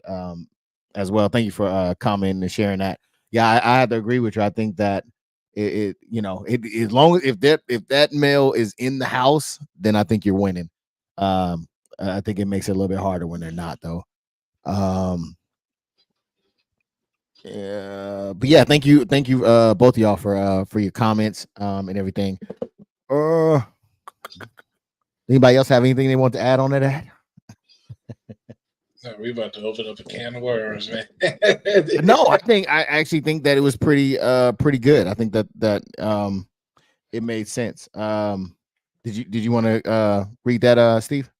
as well. Thank you for commenting and sharing that. Yeah, I have to agree with you. I think that as long as if that male is in the house, then I think you're winning. Um, I think it makes it a little bit harder when they're not, though. But yeah, thank you, both of y'all for your comments and everything. Uh, Anybody else have anything they want to add on to that? No, we about to open up a can of worms, man. No, I actually think that it was pretty good. I think that it made sense. Did you want to read that, Steve?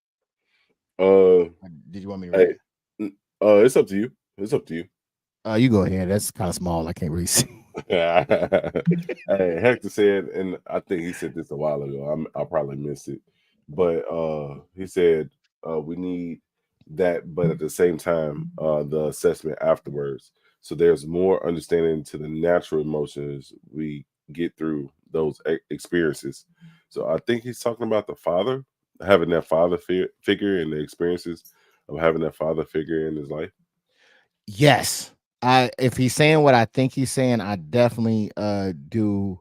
Uh, Or did you want me to read hey, it? it's up to you. It's up to you. You go ahead. That's kind of small. I can't really see. Hey, Hector said, and I think he said this a while ago. I probably missed it, but he said we need that, but at the same time, the assessment afterwards. So there's more understanding to the natural emotions we get through those experiences. So I think he's talking about the father, having that father figure and the experiences of having that father figure in his life? Yes. If he's saying what I think he's saying, I definitely do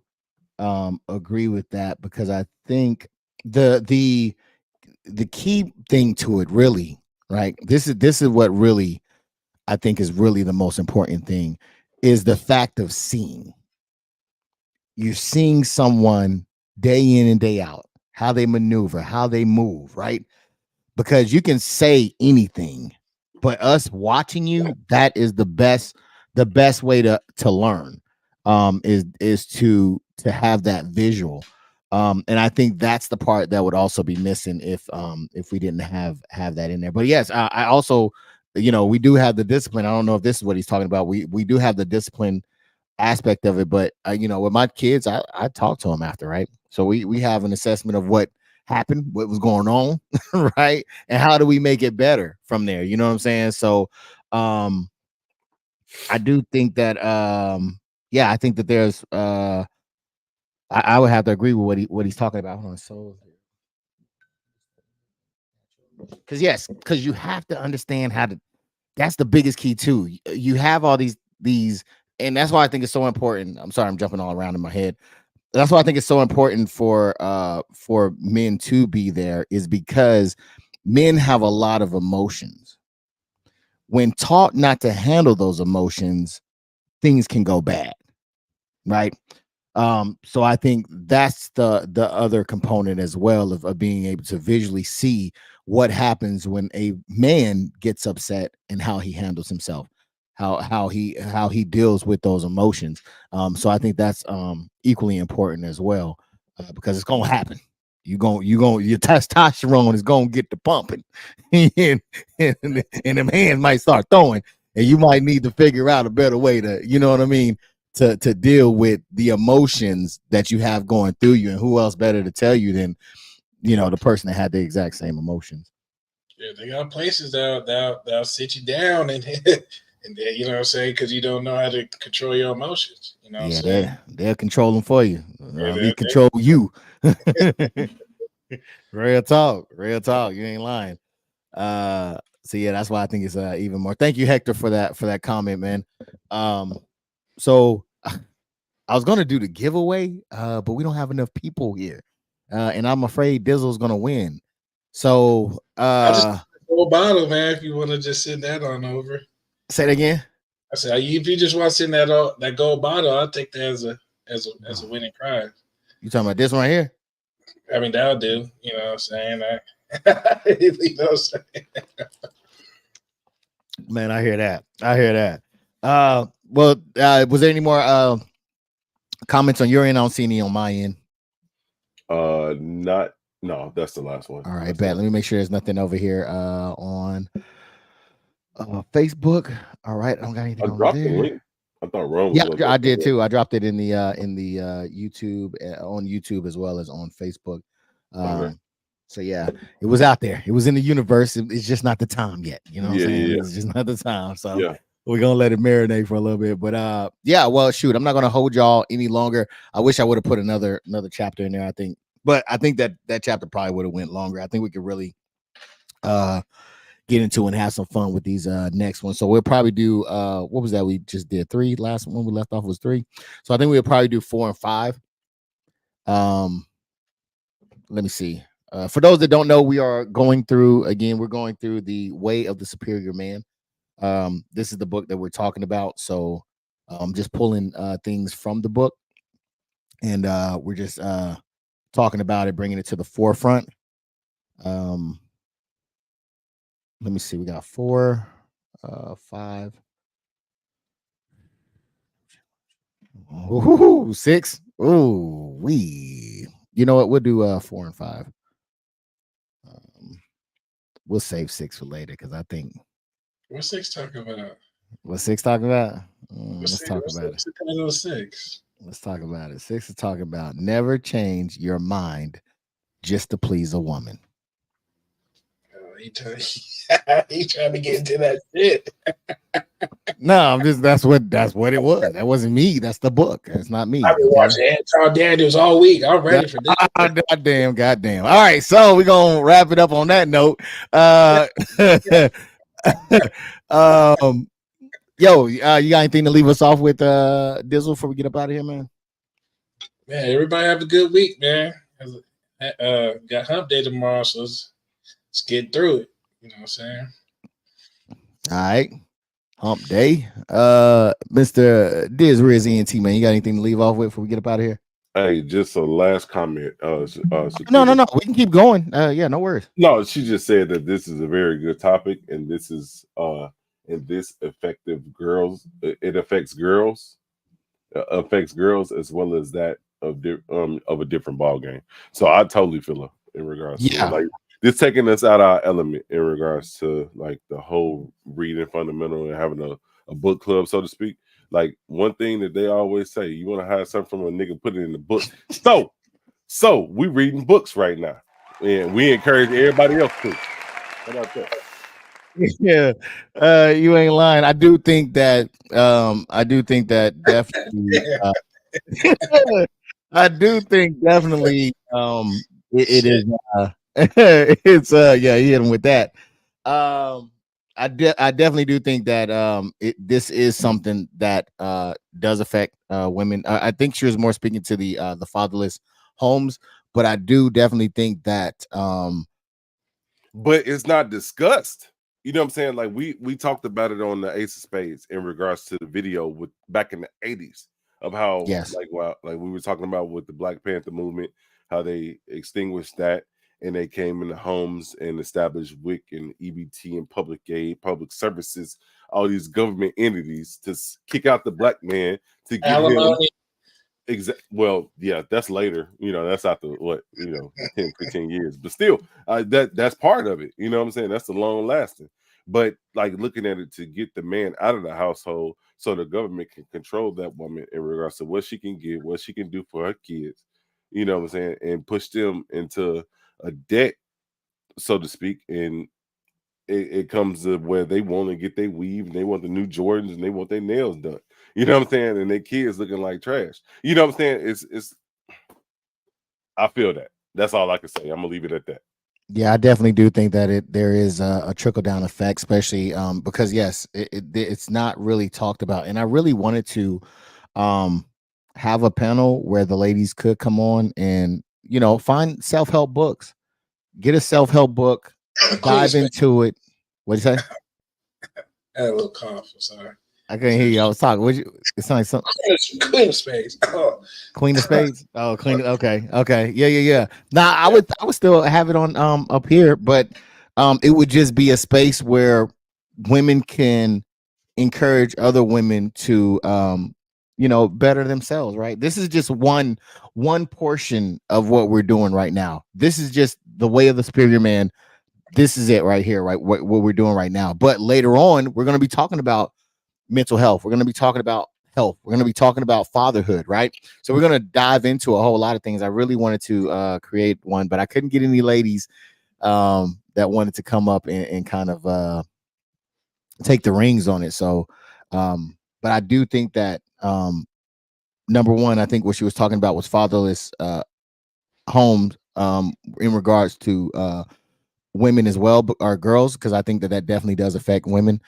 agree with that, because I think the key thing to it, really, right? This is what really I think is really the most important thing, is the fact of seeing. You're seeing someone day in and day out, how they maneuver, how they move, right? Because you can say anything, but us watching you, that is the best way to learn, is to have that visual. And I think that's the part that would also be missing if we didn't have that in there. But yes, I also, we do have the discipline. I don't know if this is what he's talking about. We do have the discipline aspect of it, but with my kids, I talk to them after, right? So we have an assessment of what happened, what was going on, right? And how do we make it better from there? You know what I'm saying? So I do think that yeah, I think that there's I would have to agree with what he's talking about. Hold on, so because you have to understand how to, that's the biggest key too. You have all these, and that's why I think it's so important. I'm sorry, I'm jumping all around in my head. That's why I think it's so important for men to be there, is because men have a lot of emotions. When taught not to handle those emotions, things can go bad, right? So I think that's the other component as well, of being able to visually see what happens when a man gets upset and how he handles himself, how he deals with those emotions. So I think that's equally important as well, because it's gonna happen. Your testosterone is gonna get to pumping, and the hands might start throwing, and you might need to figure out a better way to, you know what I mean, to deal with the emotions that you have going through you. And who else better to tell you than, the person that had the exact same emotions. Yeah, they got places that'll sit you down and and then, you know what I'm saying, because you don't know how to control your emotions. You know what I'm saying? They'll control them for you. Yeah, We control you. Real talk. You ain't lying. So yeah, that's why I think it's even more. Thank you, Hector, for that comment, man. So I was gonna do the giveaway, but we don't have enough people here, and I'm afraid Dizzle's gonna win. So I just whole bottle, man. If you want to just send that on over. Say it again. I said, if you just want to send that gold bottle, I'll take that as a winning prize. You talking about this one right here? I mean, that'll do. You know what I'm saying? You know what I'm saying? Man, I hear that. Well, was there any more comments on your end? I don't see any on my end. No, that's the last one. All right, bet. Let me make sure there's nothing over here on Facebook. All right, I don't got anything on dropped there. The link. I thought Rome. Yeah, I did too. I dropped it in the YouTube, on YouTube as well as on Facebook. Okay. So yeah, it was out there. It was in the universe. It's just not the time yet. You know what I'm saying? Yeah. It's just not the time. So yeah, we're gonna let it marinate for a little bit. But yeah, well, shoot, I'm not gonna hold y'all any longer. I wish I would have put another chapter in there, I think. But I think that chapter probably would have went longer. I think we could really get into and have some fun with these next ones. So we'll probably do what was that? We just did 3. Last one we left off was 3. So I think we'll probably do 4 and 5. Let me see. For those that don't know, we're going through the Way of the Superior Man. This is the book that we're talking about. So just pulling things from the book, and we're just talking about it, bringing it to the forefront. Let me see. We got 4, 5, 6. Ooh, you know what? We'll do 4 and 5. We'll save 6 for later, because I think. What's 6 talking about? What's 6 talking about? Let's talk about it. 6. Let's talk about it. 6 is talking about never change your mind just to please a woman. He trying to get into that shit. No, I'm just that's what it was. That wasn't me. That's the book. That's not me. I've been Okay. watching Anton Daniels all week. I'm ready for this. Goddamn. All right, so we're gonna wrap it up on that note. Yo, you got anything to leave us off with, Dizzle, before we get up out of here, man? Man, everybody have a good week, man. Got hump day tomorrow, so let's get through it. You know what I'm saying? All right. Hump day. Mr. Diz Riz ENT, man. You got anything to leave off with before we get up out of here? Hey, just a last comment. No. We can keep going. Yeah, no worries. No, she just said that this is a very good topic, and this is this effective girls. It affects girls, as well as that of a different ball game. So I totally feel her in regards to like this taking us out our element in regards to like the whole reading fundamental and having a book club, so to speak. Like one thing that they always say, you want to hide something from a nigga, put it in the book. So we reading books right now, and we encourage everybody else to. How about that? Yeah, you ain't lying. I do think that definitely. I do think definitely. It is. It's yeah, you hit him with that. I definitely do think that this is something that does affect women. I think she was more speaking to the fatherless homes, but I do definitely think that but it's not discussed. You know what I'm saying? Like we talked about it on the Ace of Spades in regards to the video with back in the 80s of how like we were talking about with the Black Panther movement, how they extinguished that and they came in the homes and established WIC and EBT and public aid, public services, all these government entities to kick out the black man to give him well, yeah, that's later. You know, that's after what, 10, 15 years. But still, that's part of it. You know what I'm saying? That's the long lasting. But like looking at it to get the man out of the household so the government can control that woman in regards to what she can give, what she can do for her kids, you know what I'm saying, and push them into a debt, so to speak. And it comes to where they want to get their weave and they want the new Jordans and they want their nails done. You know what I'm saying? And their kids looking like trash. You know what I'm saying? It's I feel that. That's all I can say. I'm gonna leave it at that. Yeah, I definitely do think that there is a trickle down effect, especially because yes, it's not really talked about, and I really wanted to have a panel where the ladies could come on and find self-help books, get a self-help book, dive into it. What'd you say? I had a little cough. I'm sorry. I couldn't hear you. I was talking. It sounded like something. Queen of Spades. Oh. Queen of Spades. Oh, Queen. Okay. Yeah. Now I would still have it on up here, but it would just be a space where women can encourage other women to better themselves. Right. This is just one portion of what we're doing right now. This is just the way of the superior man. This is it right here. Right. What we're doing right now. But later on, we're going to be talking about mental health. We're going to be talking about health. We're going to be talking about fatherhood, right? So we're going to dive into a whole lot of things. I really wanted to create one, but I couldn't get any ladies that wanted to come up and kind of take the reins on it. So, but I do think that number one, I think what she was talking about was fatherless homes in regards to women as well, or girls, because I think that definitely does affect women.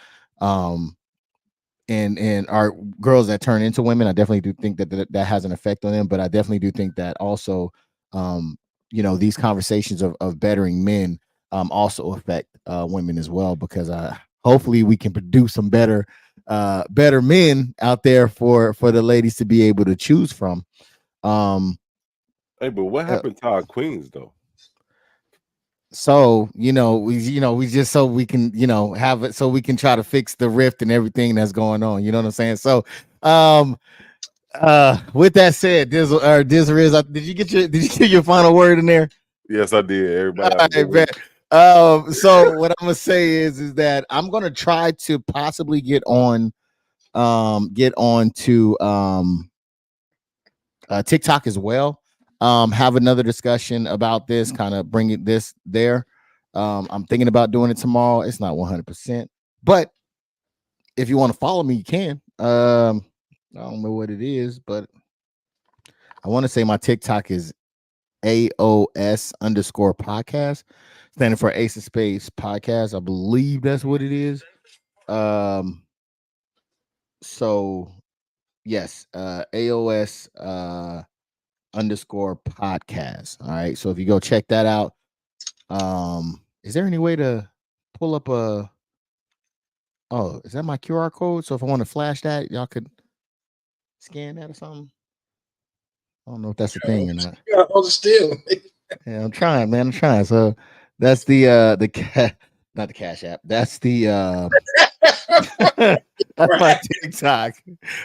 And our girls that turn into women, I definitely do think that has an effect on them. But I definitely do think that also, these conversations of bettering men also affect women as well, because hopefully we can produce some better men out there for the ladies to be able to choose from. Hey, but what happened to our queens though? So we just so we can have it, so we can try to fix the rift and everything that's going on. You know what I'm saying? So with that said, Dizzle, did you get your final word in there? Yes, I did. Everybody. So what I'm gonna say is that I'm gonna try to possibly get on to TikTok as well. Have another discussion about this, kind of bring it this there. I'm thinking about doing it tomorrow. It's not 100%, but if you want to follow me, you can. I don't know what it is, but I want to say my TikTok is AOS_podcast, standing for Ace of Spades Podcast. I believe that's what it is. So yes, AOS _podcast. All right. So if you go check that out, is there any way to pull up a is that my QR code? So if I want to flash that, y'all could scan that or something. I don't know if that's a thing or not. Yeah, hold it still. Yeah, I'm trying, man. I'm trying. So that's the not the Cash App. That's the that's my TikTok.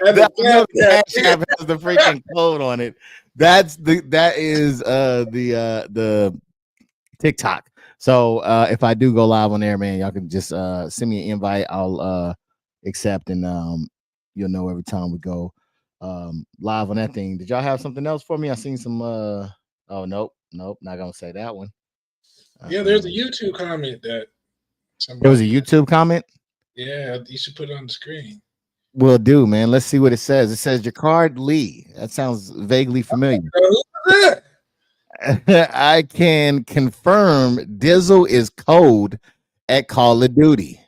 I know the Cash App has the freaking code on it. That is the TikTok. So if I do go live on there, man, y'all can just send me an invite. I'll accept, and you'll know every time we go live on that thing. Did y'all have something else for me? I seen some oh nope, not gonna say that one. Yeah, there's a YouTube comment that there was a YouTube comment. Yeah, you should put it on the screen. Will do, man. Let's see what it says. It says Jacquard Lee. That sounds vaguely familiar. I can confirm DIZZEL is code at Call of Duty.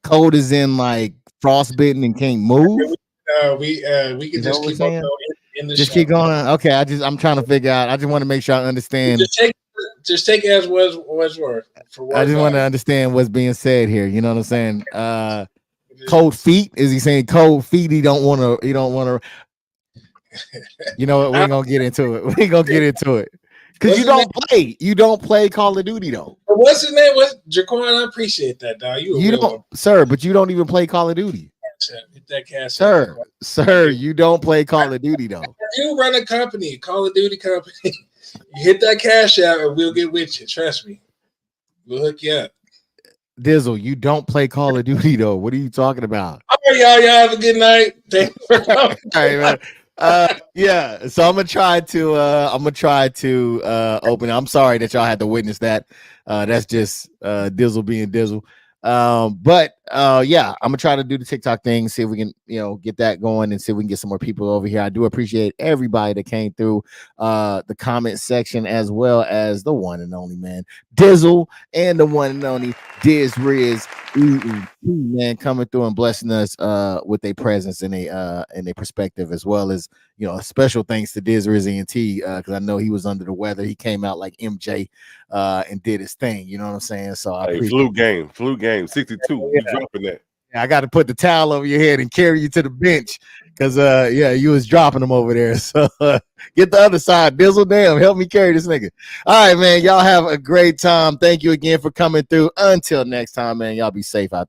Code is in like frostbitten and can't move. We can just keep on going in the just show. keep going. Okay, I'm trying to figure out. I just want to make sure I understand. Just take it as what's worth. I just want to understand what's being said here. You know what I'm saying? Cold feet. Is he saying cold feet? He don't want to. You know what? We ain't gonna get into it. We ain't gonna get into it because you don't play. You don't play Call of Duty though. What's his name? What's Jaquan? I appreciate that, dog. You don't, sir. But you don't even play Call of Duty. Hit that cash, sir. You don't play Call of Duty though. You run a company, Call of Duty company. You hit that cash out, and we'll get with you. Trust me, we'll hook you up. DIZZEL, you don't play Call of Duty though. What are you talking about? All right, y'all have a good night. Thanks for coming. All right, man. Yeah, so I'm gonna try to open it. I'm sorry that y'all had to witness that. That's just DIZZEL being DIZZEL. But yeah, I'm gonna try to do the TikTok thing, see if we can, get that going and see if we can get some more people over here. I do appreciate everybody that came through the comment section, as well as the one and only man DIZZEL and the one and only Diz Riz, man, coming through and blessing us with a presence and a perspective, as well as special thanks to Diz Riz ENT because I know he was under the weather. He came out like MJ and did his thing. You know what I'm saying? So I flu game 62. You dropping that? I got to put the towel over your head and carry you to the bench because you was dropping them over there. So get the other side, DIZZEL. Damn, help me carry this nigga. All right, man. Y'all have a great time. Thank you again for coming through. Until next time, man. Y'all be safe out there.